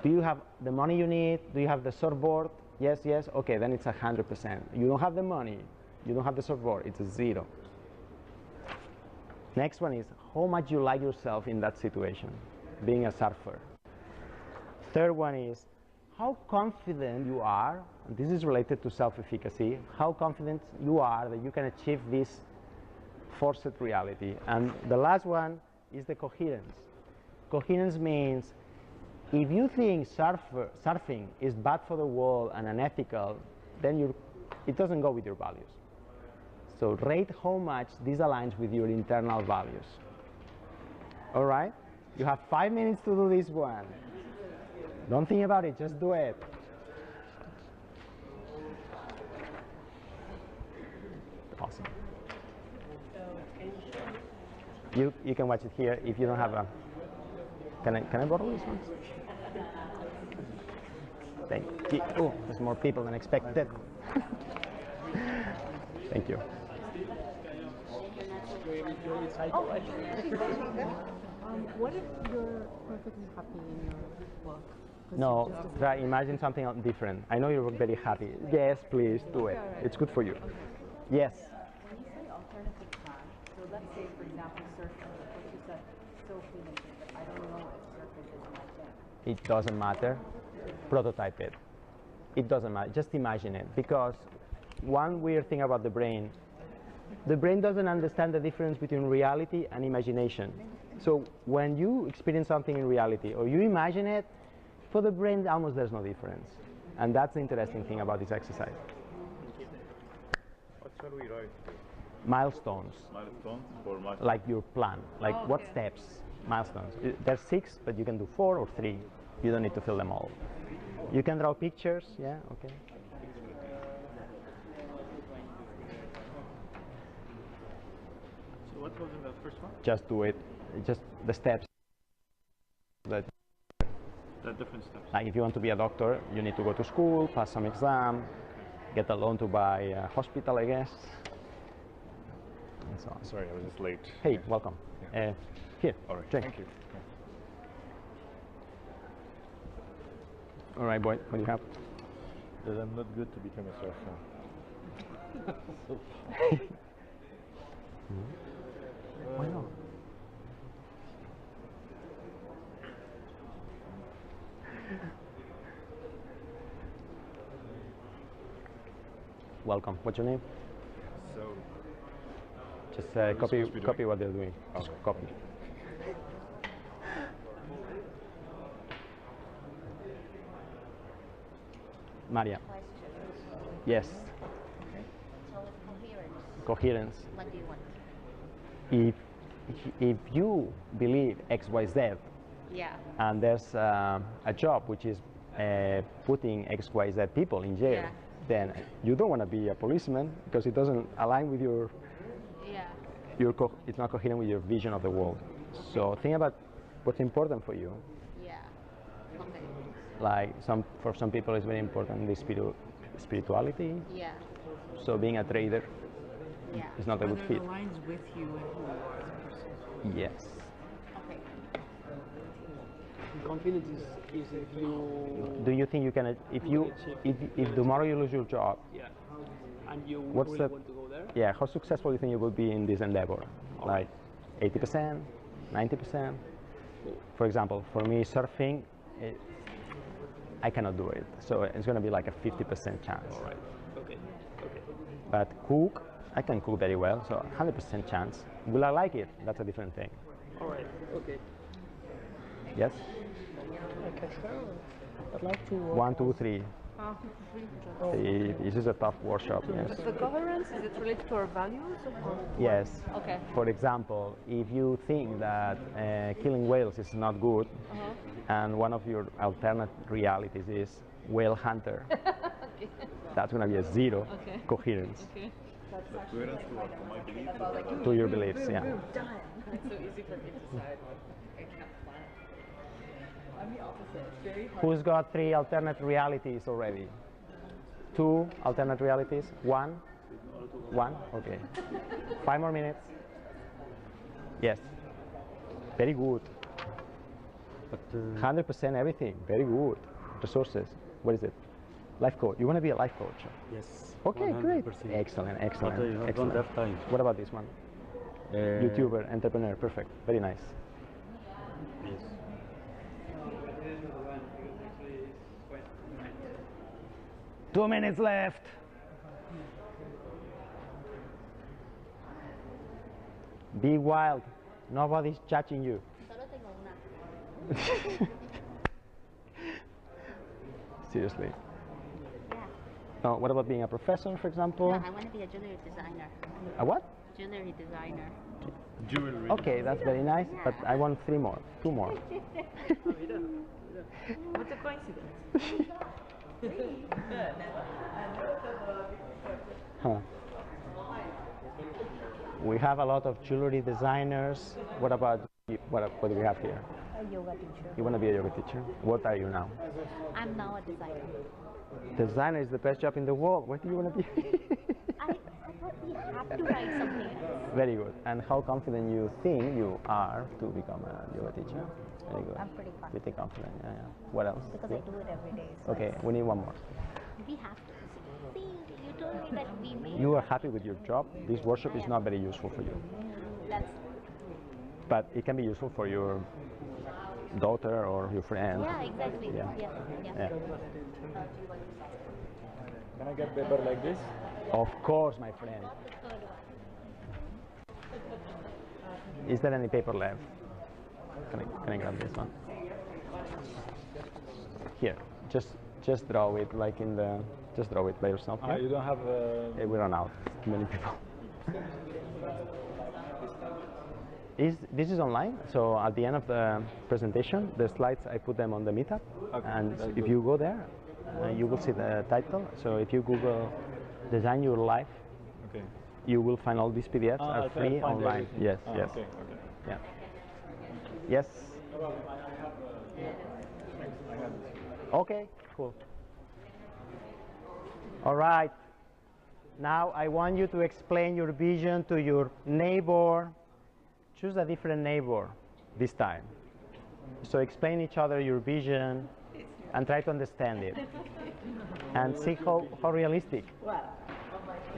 Do you have the money you need? Do you have the surfboard? Yes, yes, okay, then it's 100%. You don't have the money, you don't have the surfboard, it's a 0. Next one is how much you like yourself in that situation, being a surfer. Third one is how confident you are, and this is related to self-efficacy, how confident you are that you can achieve this forced reality. And the last one is the coherence. Coherence means if you think surfing is bad for the world and unethical, then it doesn't go with your values. So rate how much this aligns with your internal values. All right? You have 5 minutes to do this one. Don't think about it, just do it. Awesome. You can watch it here if you don't have a... Can I borrow this one? Thank you. Oh, there's more people than expected. Thank you. What if you're perfectly happy in your work? No, try imagine something different. I know you're very happy. Yes, please do it. It's good for you. Yes. When you say alternative plan, so let's say, for example, surfing, what you said, still feeling it, but I don't know if surfing is my thing. It doesn't matter. Prototype it. It doesn't matter. Just imagine it. Because one weird thing about the brain doesn't understand the difference between reality and imagination. So when you experience something in reality or you imagine it, for the brain, almost there's no difference. And that's the interesting thing about this exercise. What shall we write? Milestones. Milestones for milestones. Like your plan. Like what steps? Milestones. There's 6, but you can do 4 or 3. You don't need to fill them all. You can draw pictures. Yeah, okay. So what was in the first one? Just do it. Just the steps. The different steps. Like if you want to be a doctor, you need to go to school, pass some exam, get a loan to buy a hospital, I guess. And so on. Sorry, I was just late. Hey, welcome. Yeah. Here, All right, drink. thank you. All right, boy, what do you have? That I'm not good to become a surfer. Why not? Welcome. What's your name? So, Just copy what they're doing. Just copy. Maria. Question. Yes. So with coherence, Coherence. what do you want? If you believe X, Y, Z, Yeah. and there's a job which is putting X, Y, Z people in jail, Yeah. then you don't want to be a policeman because it doesn't align with your, it's not coherent with your vision of the world. So think about what's important for you. Yeah. Okay. Like for some people it's very important the spirituality. Yeah. So being a trader is not a good fit. aligns with you and who you are as a person. Yes. Okay. Confidence is if you. Do you think you can, if tomorrow you lose your job, and you what's really the, want to go there? yeah, how successful do you think you will be in this endeavor? Like 80%, 90%? For example, for me surfing, I cannot do it. So it's going to be like a 50% chance. All right. Okay. Okay. But cook, I can cook very well, so 100% chance. Will I like it? That's a different thing. All right. Okay. Yes? Okay, sure. I'd like to. 1, 2, 3. Oh. This is a tough workshop. Yes. The coherence, is it related to our values? Or? Yes. Okay. For example, if you think that killing whales is not good, and one of your alternate realities is whale hunter, Okay. that's going to be a zero coherence Okay. Coherence to my beliefs. to your beliefs. Yeah. It's so easy for me to decide. I can't plan it. I'm the opposite. It's very hard. Who's got 3 alternate realities already? 2 alternate realities? 1? 1? Okay. 5 more minutes. Yes. Very good. But 100% everything. Very good. Resources. What is it? Life coach. You want to be a life coach? yes. Okay, great. 100%. Excellent, excellent. But I don't excellent. have time. What about this one? YouTuber, entrepreneur. Perfect. Very nice. Yes. 2 minutes left. Be wild. Nobody's judging you. Solo tengo una. Seriously. Yeah. No, what about being a professor, for example? No, I want to be a jewelry designer. A what? Jewelry designer. Jewelry. Okay, that's very nice, but I want 3 more. 2 more. What's a coincidence? Huh. We have a lot of jewelry designers. What about you? What do we have here? A yoga teacher. You want to be a yoga teacher? What are you now? I'm now a designer. Designer is the best job in the world. What do you want to be? We have to write something else. Very good. And how confident you think you are to become a yoga teacher? Very good. I'm pretty confident. Pretty confident. Yeah, yeah. What else? Because Yeah. I do it every day. So Okay, we need 1 more. we have to. See, you told me that we made. You are happy with your job. This workshop is not very useful for you, That's. but it can be useful for your daughter or your friend. Yeah, exactly. Yeah. Yeah. Can I get paper like this? Of course, my friend. Is there any paper left? Can I grab this one? Here, just draw it like in the. Just draw it by yourself. Yeah? You don't have. We run out. Many people. This is online, so at the end of the presentation, the slides, I put them on the meetup, and if you go there, you will see the title. So if you Google "Design Your Life," you will find all these PDFs are free online. Yes, yes. Okay. Yeah. Yes. Okay, cool. All right. Now I want you to explain your vision to your neighbor. Choose a different neighbor this time. So explain each other your vision and try to understand it. And see how realistic.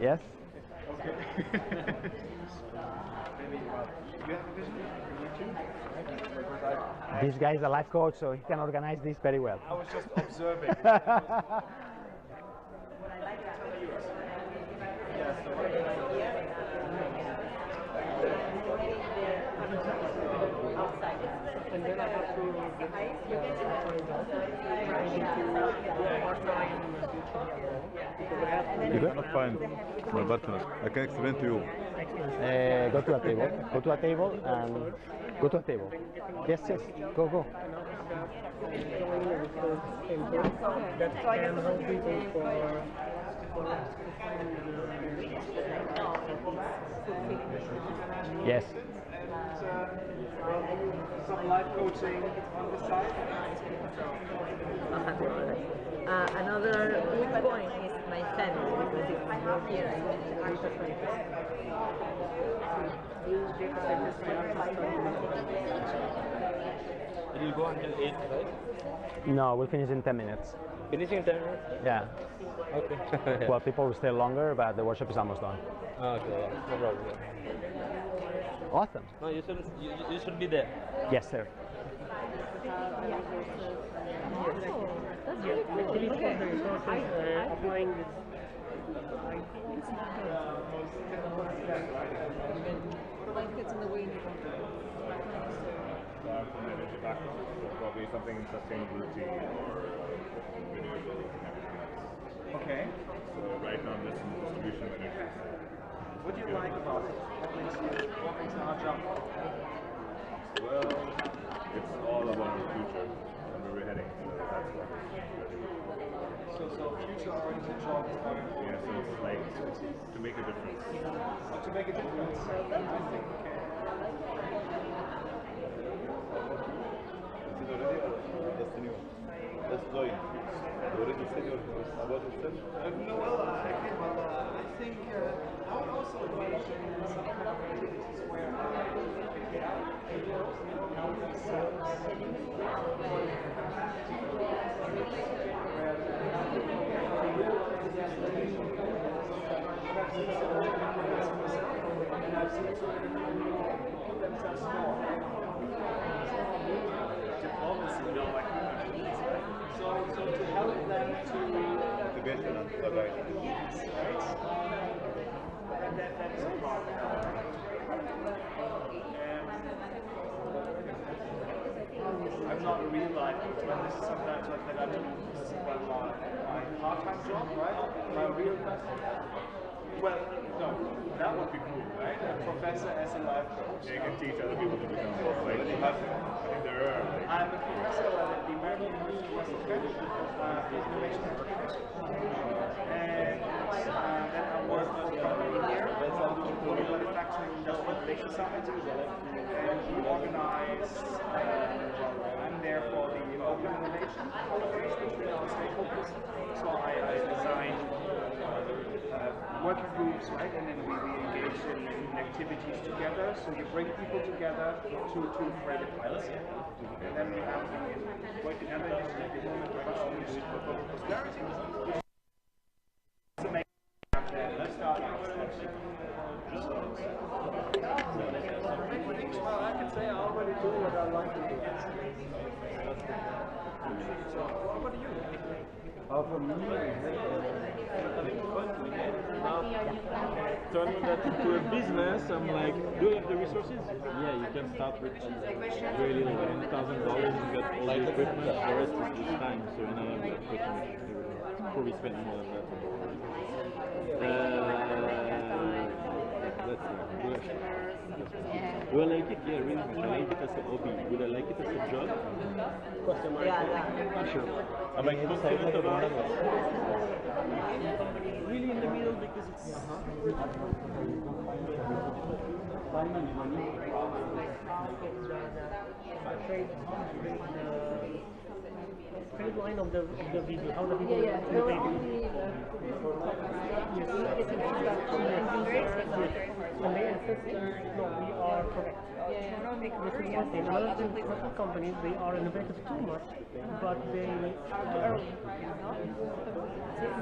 Yes? This guy is a life coach, so he can organize this very well. I was just observing. And then I have to You cannot find my partner. I can explain to you. Go to a table. Go to a table and go to a table. Yes, yes. Go, go. that can help people for Yes. Some life coaching on the side. Another good point is my family, because if I'm not here, I can It will go until 8, right? No, we'll finish in 10 minutes. Finishing in 10 minutes? Yeah. Okay. Well, people will stay longer, but the workshop is almost done. Okay, no problem. Awesome. No, you should be there. Yes, sir. That's really cool. Okay. Applying this. Life gets in the way. From energy background, so probably something in sustainability or renewables and everything else. Okay. So right now this is distribution of energy. What do you like about it? What makes it our job? Well, it's all about the future and where we're heading. So that's what is really. So future-oriented jobs. Yeah, so it's like to make a difference. To make a difference. Fantastic. Okay. Is it already or that's the new one? That's Lloyd. You already said about yourself? No, well, I think I would also mention some kind of activities where diplomacy, you know, like so to help them to get the right. Yes, right. And that is a part. I'm not a real life coach, but this is sometimes like that I do. This is my part-time job, right? My real life. Well, no, that would be cool, right? A professor as a life coach. Yeah, you can teach other people to become like you have. I think there are. Like, I'm a professor at the American University of Innovation and Technology. And then I work for a company here, the Manufacturing Industrial Innovation Summit, and we organize, I'm there for the open innovation phase between our stakeholders. So I design working groups, right, and then we engage in activities together. So you bring people together to create a pilot, and then we have work together in the moment of prosperity, which is amazing. Let's start now. Well, I can say I already do what I like to do. So, what do you do? for me, turning that into a business, I'm like, do you have the resources? Yeah, you can start with very little, $1,000, you get all the equipment, the rest is just time, so when I have the equipment, probably spend more than that. Let's see. Do I like it? Yeah, really much. I like it as a hobby. Would I like it as a job? Yeah. Sure. Am I confident about it? Really in the middle because it's... Trade line of the video, how the video is innovating. And they insist, no, we are correct. This is one thing. Another thing, certain companies, they are innovative too much, but they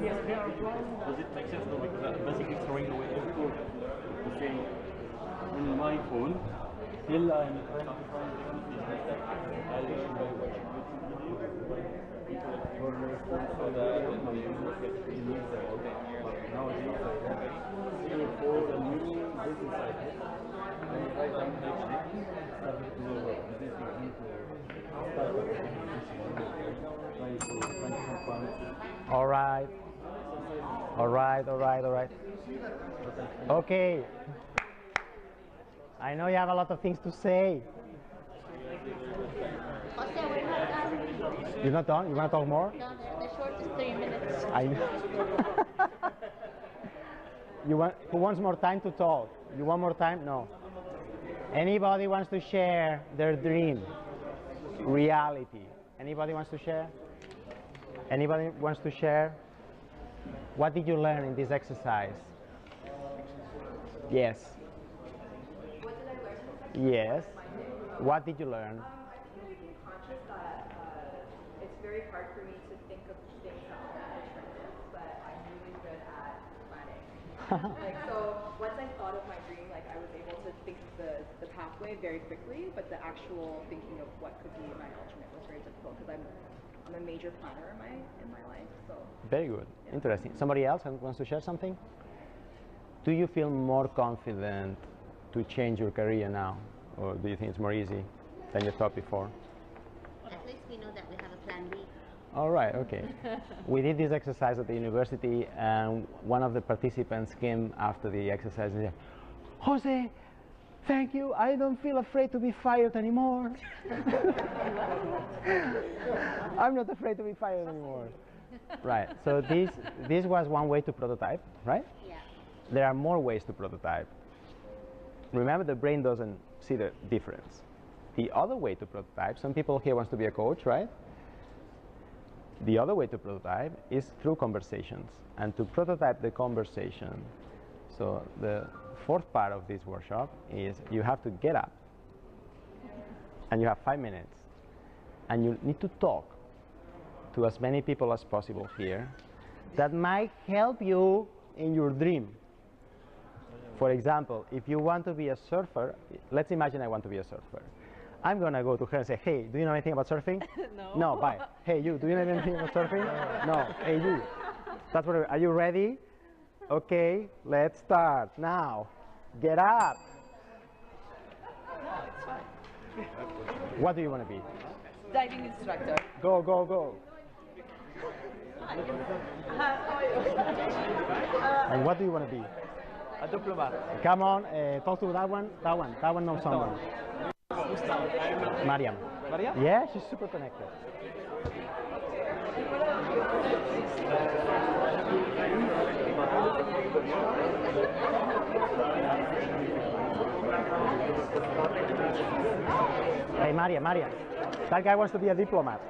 yes, they are applying. Does it make sense though? Because I'm basically throwing away every code. The same on my phone. Still I'm trying to find activities like that. I learn by watching YouTube videos. People at corners so that how you look at the news all day. Now it's not like that. So for a new business idea, I write down actually start to business All right. Okay. I know you have a lot of things to say. Jose, we're not done. You're not done? You want to talk more? No, the short is 3 minutes. I know. Who wants more time to talk? You want more time? No. Anybody wants to share their dream, reality? Anybody wants to share? Anybody wants to share? What did you learn in this exercise? Yes. What did I learn? Yes. What did you learn? I think I became conscious that it's very hard for me to think of things that aren't restrictive, but I'm really good at planning. Like, so once I thought of my dream, like I was able to think of the pathway very quickly, but the actual thinking of what could be my alternate was very difficult because I'm a major planner in my life. So Very good. Yeah. Interesting. Somebody else wants to share something? Do you feel more confident to change your career now? Or do you think it's more easy than you thought before? At least we know that we have a plan B. All right, okay. We did this exercise at the university, and one of the participants came after the exercise and said, Jose, thank you, I don't feel afraid to be fired anymore. I'm not afraid to be fired anymore. Right, so this was one way to prototype, right? Yeah. There are more ways to prototype. Remember, the brain doesn't see the difference. The other way to prototype, some people here wants to be a coach, right? The other way to prototype is through conversations, and to prototype the conversation. So the fourth part of this workshop is you have to get up, and you have 5 minutes, and you need to talk to as many people as possible here that might help you in your dream. For example, if you want to be a surfer, let's imagine I want to be a surfer. I'm going to go to her and say, hey, do you know anything about surfing? No. No, bye. Hey, you, do you know anything about surfing? No. Hey, you. That's what. Are you ready? Okay, let's start now. Get up. What do you want to be? Diving instructor. Go, go, go. And what do you want to be? A diplomat. Come on, talk to that one. That one knows someone. Mariam. Mariam? Yeah, she's super connected. Hey, Maria. That guy wants to be a diplomat.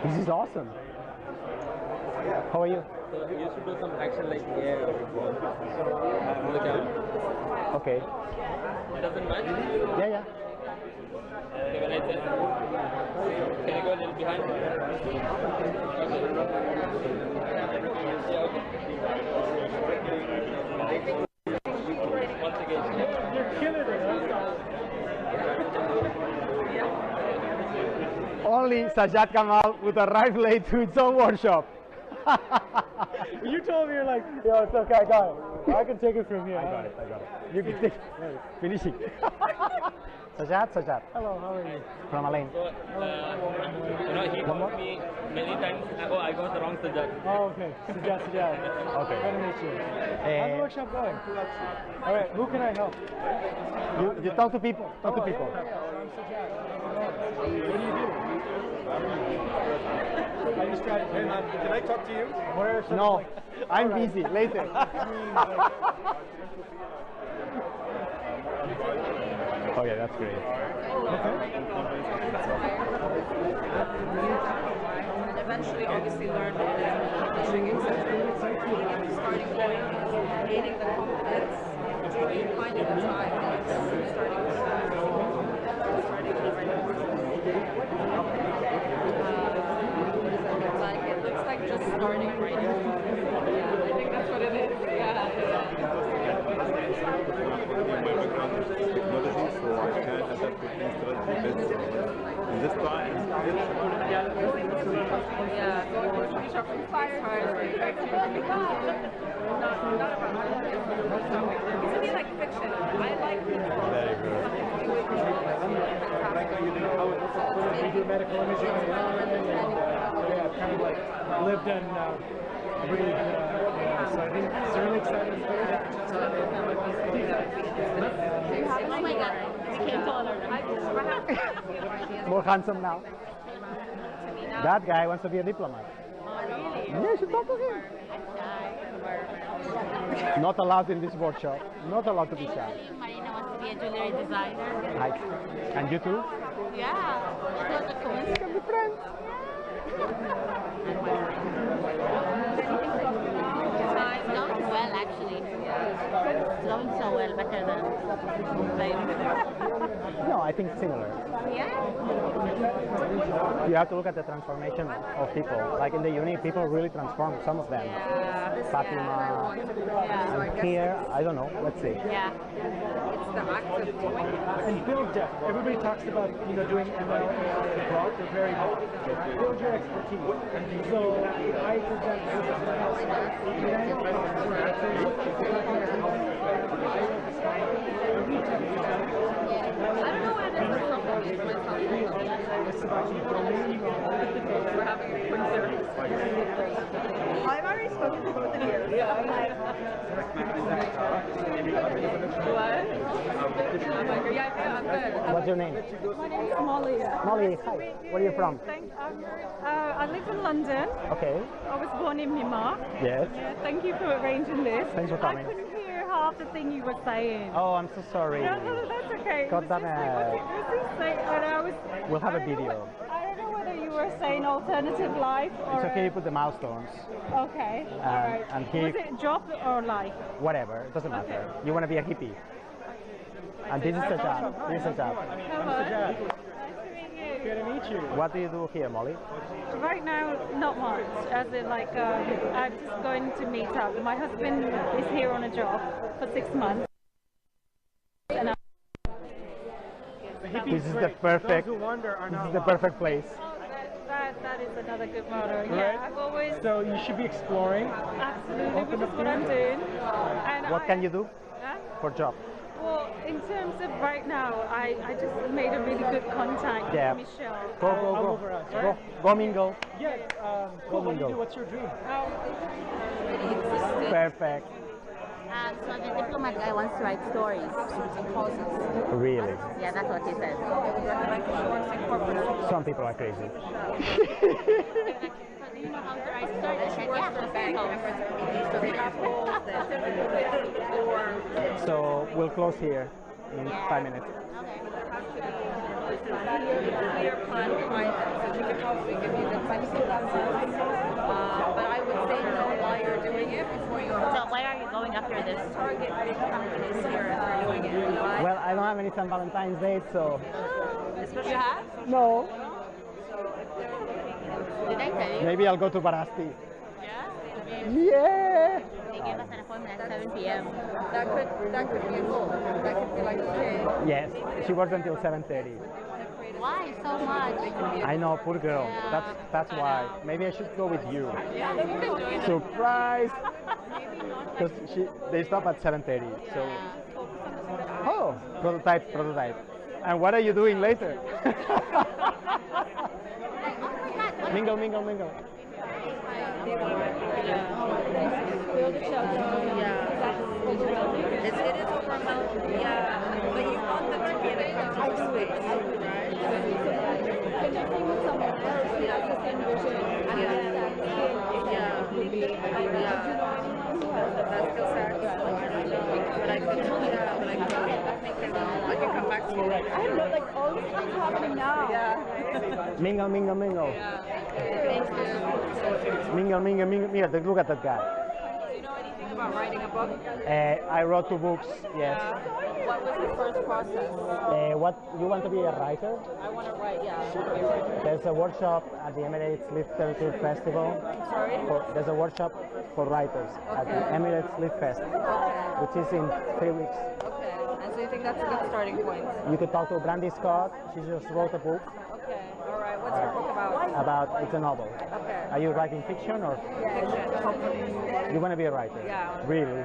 This is awesome. How are you? So you should do some action like yeah on the camera. Okay. It doesn't match? Yeah. Okay, when I say, can you go a little behind? Okay. Yeah, okay. Once again. You're killing it. Only Sajjad Kamal would arrive late to its own workshop. You told me, you're like, yo, it's okay, I got it. I can take it from here. I got it. You can take it. Finishing. Sajjad. Hello, how are you? From Alain. So, he told me many times, oh, I got the wrong Sajjad. Oh, okay. Sajjad. Okay. Good to meet you. How's the workshop going? All right, who can I help? You talk to people. Talk to people. I'm Sajjad. What do you do? I just got Hey man, can I talk to you? No, I'm busy. Later. Okay, that's great. And eventually, obviously, learn publishing, etc. Starting point, gaining the confidence, finding the time, and starting with that. Starting with writing like it looks like just starting writing. Yeah, I think that's what it is. Yeah. My background is technology, so I can adapt to things that are best. In this time, Yeah, going grocery shopping is hard. Not about to be like fiction. I like control. Very good. We do medical imaging, yeah, kind of like lived and breathed. So I think it's really exciting. Oh my god, I can't tell her. More handsome now. That guy wants to be a diplomat. Yeah, you should talk to him. Not allowed in this workshop. Not allowed to be shy. Marina wants to be a jewelry designer. Hi. And you too? Yeah, it was a coincidence. Can be friends. It's going well, actually. It's going so well, better than No, I think similar. Yeah. You have to look at the transformation of people. Like in the uni, people really transform, some of them. Fatima. And here, I don't know, let's see. Yeah. It's the act of doing it. And build depth. Everybody talks about doing ML abroad. They're very good. Build your expertise. So I present I've already spoken to both of you. Yeah, I'm like, what? I'm like, yeah, I'm good. What's your name? My name is Molly. Molly, hi. Where are you from? I live in London. Okay. I was born in Myanmar. Yes. Yeah, thank you for arranging this. Thanks for coming. I couldn't hear half the thing you were saying. Oh, I'm so sorry. No, that's okay. God damn it. We'll have a video. I don't know whether you were saying alternative life or... It's okay, you put the milestones. Okay, alright. And here, Was it job or life? whatever, it doesn't matter. You want to be a hippie. And this is a job. This is a job. Hello. Nice to meet Good to meet you. What do you do here, Molly? Right now, not much. As in, like, I'm just going to meet up. My husband is here on a job for 6 months. And This is the perfect. This is the perfect place. that is another good motto. Right? Yeah, I've always So you should be exploring. absolutely, which is what I'm doing. And What can you do Huh? for job? Well, in terms of right now, I just made a really good contact Yeah. with Michelle. Go mingle. Yeah. Cool. What do you do? What's your dream? Perfect. So the diplomat guy wants to write stories. Really. Yeah, that's what he says. Some people are crazy. Do you know how to write stories? I said, yeah, So we'll close here in 5 minutes. Clear plan behind it, so we could probably give you the best but I would say no while you're doing it before you So where are you going after this? target big companies here and they're doing it. Well, I don't have any St. Valentine's Day, so You have? no. Did I tell you? Maybe I'll go to Barasti. Yeah? Yeah. They gave us an appointment at 7 p.m. That could be a goal. That could be like, okay. Yes. She works until 7:30. Why so much? I know, poor girl. That's why. Maybe I should go with you. Yeah, you can join us. Surprise! Because they stop at 7:30. So. Oh, prototype. And what are you doing later? Mingle. Build a shelter. Yeah. It is over yeah. But you want them to be in a comfortable space, right? Connecting with someone else who has the same vision and understands would be ideal. Do you know anyone who has the best skill set? But I can come back to you. I know, like, all this things happening now. Yeah. Mingle. Mingle. Look at that guy. Do you know anything about writing a book? I wrote 2 books, yes. What was the first process? What, you want to be a writer? I want to write, yeah. There's a workshop at the Emirates Literature Festival. Sorry? There's a workshop for writers at the Emirates Lit Fest, which is in 3 weeks. Okay. And so you think that's a good starting point? You could talk to Brandy Scott. She just wrote a book Okay. All right. What's your book about? about, it's a novel. Okay. Are you writing fiction or? Yeah. You want to be a writer? Yeah. Really?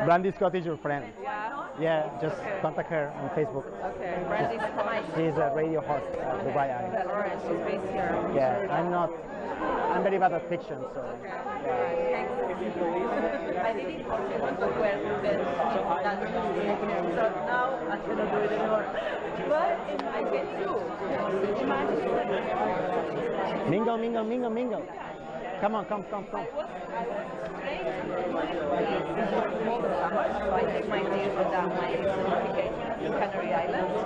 Brandy Scott is your friend? Yeah. Yeah, just contact her on Facebook. Okay. Brandy Scott. She's a radio host at Dubai Eye. Alright, she's based here. Yeah, I'm not. I'm very bad at fiction, so. Yeah. I didn't consider so well so now I cannot do it anymore. But I can do. Imagine. Mingle, mingle, mingle, mingle. Come on, come. All the summer, so I take my deal with my certificate in Canary Islands.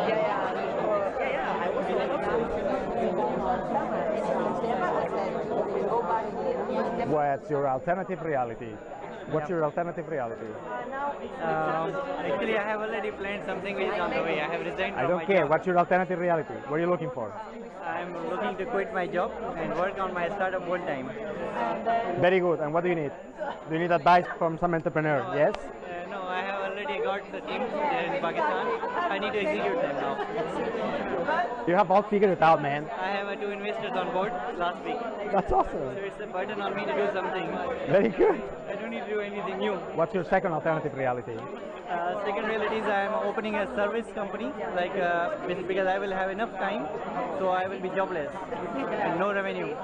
Yeah, I was What's your alternative reality? What's your alternative reality? Actually, I have already planned something which is on the way. I have resigned I from don't my care. job. What's your alternative reality? What are you looking for? I'm looking to quit my job and work on my startup full time. Very good. And what do you need? Do you need advice from some entrepreneur? Yes? No, I have already got the teams there in Pakistan. I need to execute them now. You have all figured it out, man. I have 2 investors on board last week. That's awesome. So it's a burden on me to do something. Very good. I don't need to do anything new. What's your second alternative reality? Second reality is I am opening a service company, like because I will have enough time, so I will be jobless and no revenue.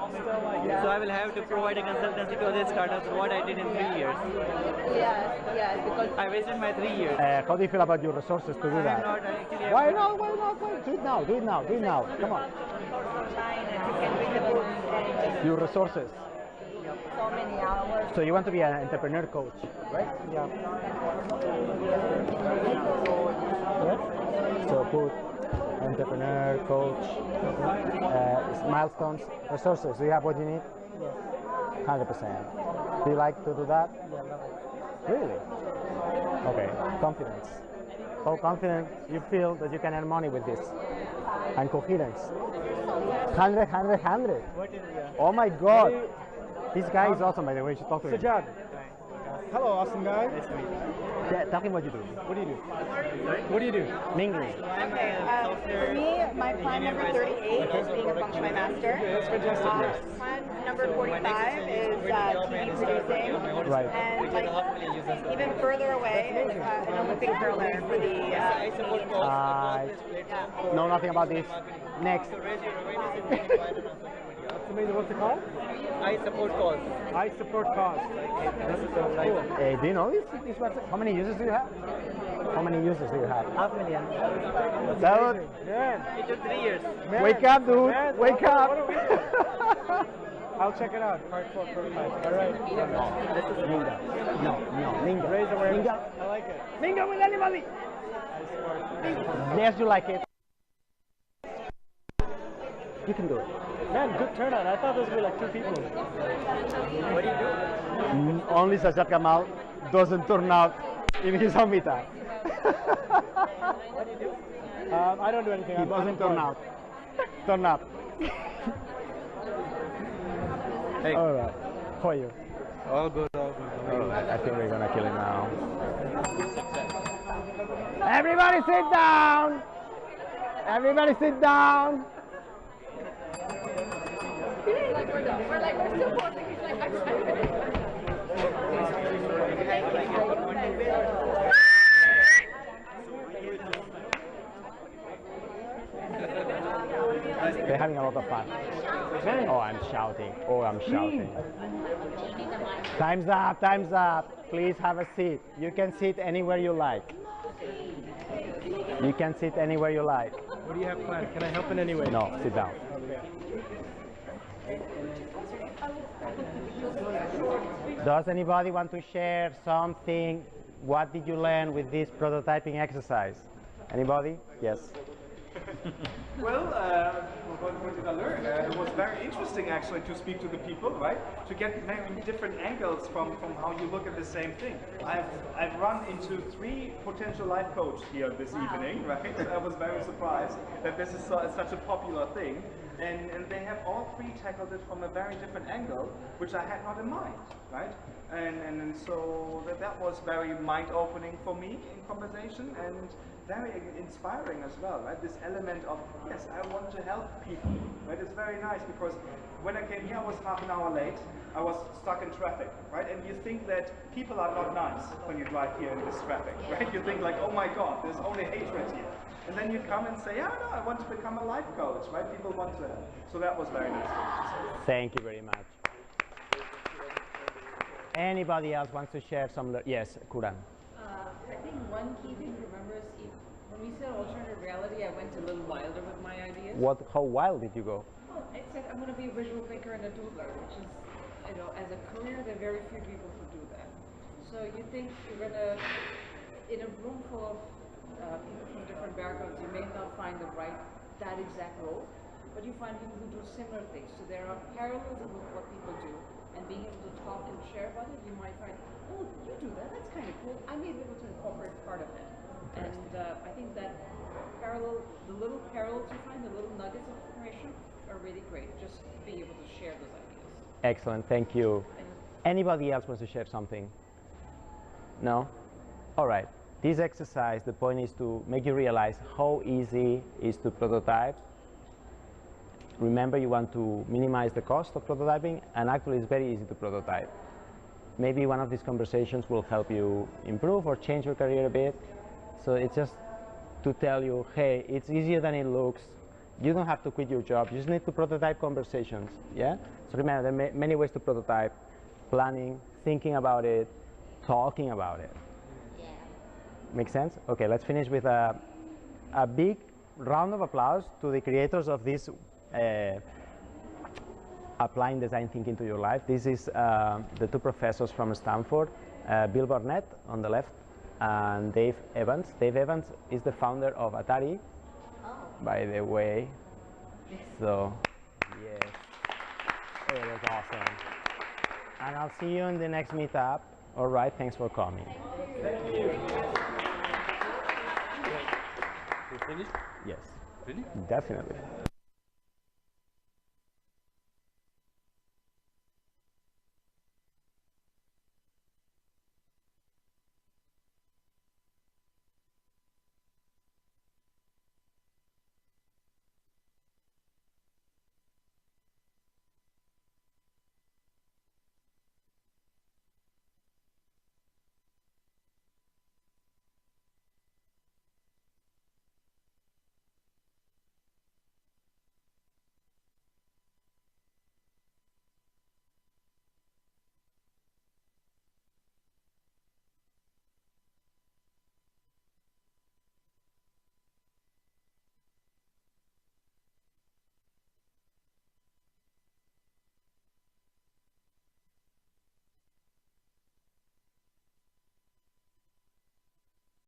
So I will have to provide a consultancy to other startups. What I did in 3 years. Yes, because I wasted my 3 years. How do you feel about your resources to do that? Why not? Why not? Do it now. Do it now. Do it now. Come on. Your resources. So many hours. So you want to be an entrepreneur coach, right? Yeah. So put entrepreneur coach, milestones, resources. Do you have what you need? 100%. Do you like to do that? Really? Okay. Confidence. How confident you feel that you can earn money with this? And coherence. 100, 100, 100. Oh my God. This guy is awesome, by the way. You should talk to him. Sajad. Hello, awesome guy. Nice to meet you. Yeah, tell him what you do. What do you do? What do you do? Mingling. Okay, for me, my plan number 38 is being a feng shui master. That's fantastic. Plan number 45 is TV producing. Right. And like even further away, an Olympic curler for the know nothing about this. Next. What's it called? I support cause. I support cause. That's so cool. Hey, do you know this website? How many users do you have? How many users do you have? 500,000. Dude. Man. It took 3 years. Wake up, dude. Man, Wake up. what are we doing? I'll check it out. Part 4, prototype. All right. Mingle. No, mingle. Raise awareness. Mingle. I like it. Mingle with anybody. Yes, you like it. You can do it. Man, good turnout. I thought those would be like 2 people. What do you do? Only Sajad Kamal doesn't turn out in his homita. What do you do? I don't do anything. He doesn't turn out. Turn up. Hey. All right. How are you? All good, all good. All right. I think we're gonna kill him now. Everybody sit down. Everybody sit down. We're still posting. He's like, I'm They're having a lot of fun. Oh, I'm shouting. Oh, I'm shouting. Time's up, time's up. Please have a seat. You can sit anywhere you like. You can sit anywhere you like. What do you have planned? Can I help in any way? No, sit down. Does anybody want to share something? What did you learn with this prototyping exercise? Anybody? Yes. Well, what did I learn? It was very interesting actually to speak to the people, right? To get many different angles from how you look at the same thing. I've run into 3 potential life coaches here this evening, right? I was very surprised that this is such a popular thing. And they have all 3 tackled it from a very different angle, which I had not in mind, right? And so that was very mind-opening for me in conversation and very inspiring as well, right? This element of, yes, I want to help people, right? It's very nice because when I came here, I was half an hour late. I was stuck in traffic, right? And you think that people are not nice when you drive here in this traffic, right? You think like, oh my God, there's only hatred here. And then you come and say, oh no, I want to become a life coach, right? People want to help. So that was very nice. Thank you very much. Anybody else wants to share some? Yes, Kuran. I think one key thing to remember is when we said alternative reality, I went a little wilder with my ideas. How wild did you go? Well, I said I'm going to be a visual thinker and a doodler, which is, you know, as a career, there are very few people who do that. So you think you're going to, in a room full of people from different backgrounds, you may not find that exact role, but you find people who do similar things. So there are parallelism with what people do, and being able to talk and share about it, you might find, oh, you do that, that's kind of cool. I may be able to incorporate part of it. And I think that the little parallels you find, the little nuggets of information are really great, just being able to share those ideas. Excellent, thank you. Anybody else wants to share something? No? All right. This exercise, the point is to make you realize how easy it is to prototype. Remember, you want to minimize the cost of prototyping, and actually it's very easy to prototype. Maybe one of these conversations will help you improve or change your career a bit. So it's just to tell you, hey, it's easier than it looks. You don't have to quit your job. You just need to prototype conversations, yeah? So remember, there are many ways to prototype: planning, thinking about it, talking about it. Yeah. Make sense? Okay, let's finish with a big round of applause to the creators of this applying design thinking to your life. This is the two professors from Stanford, Bill Burnett on the left, and Dave Evans. Dave Evans is the founder of Atari, by the way. So, yes, it was awesome. And I'll see you in the next meetup. All right, thanks for coming. Thank you. You finished? Yes. Really? Definitely.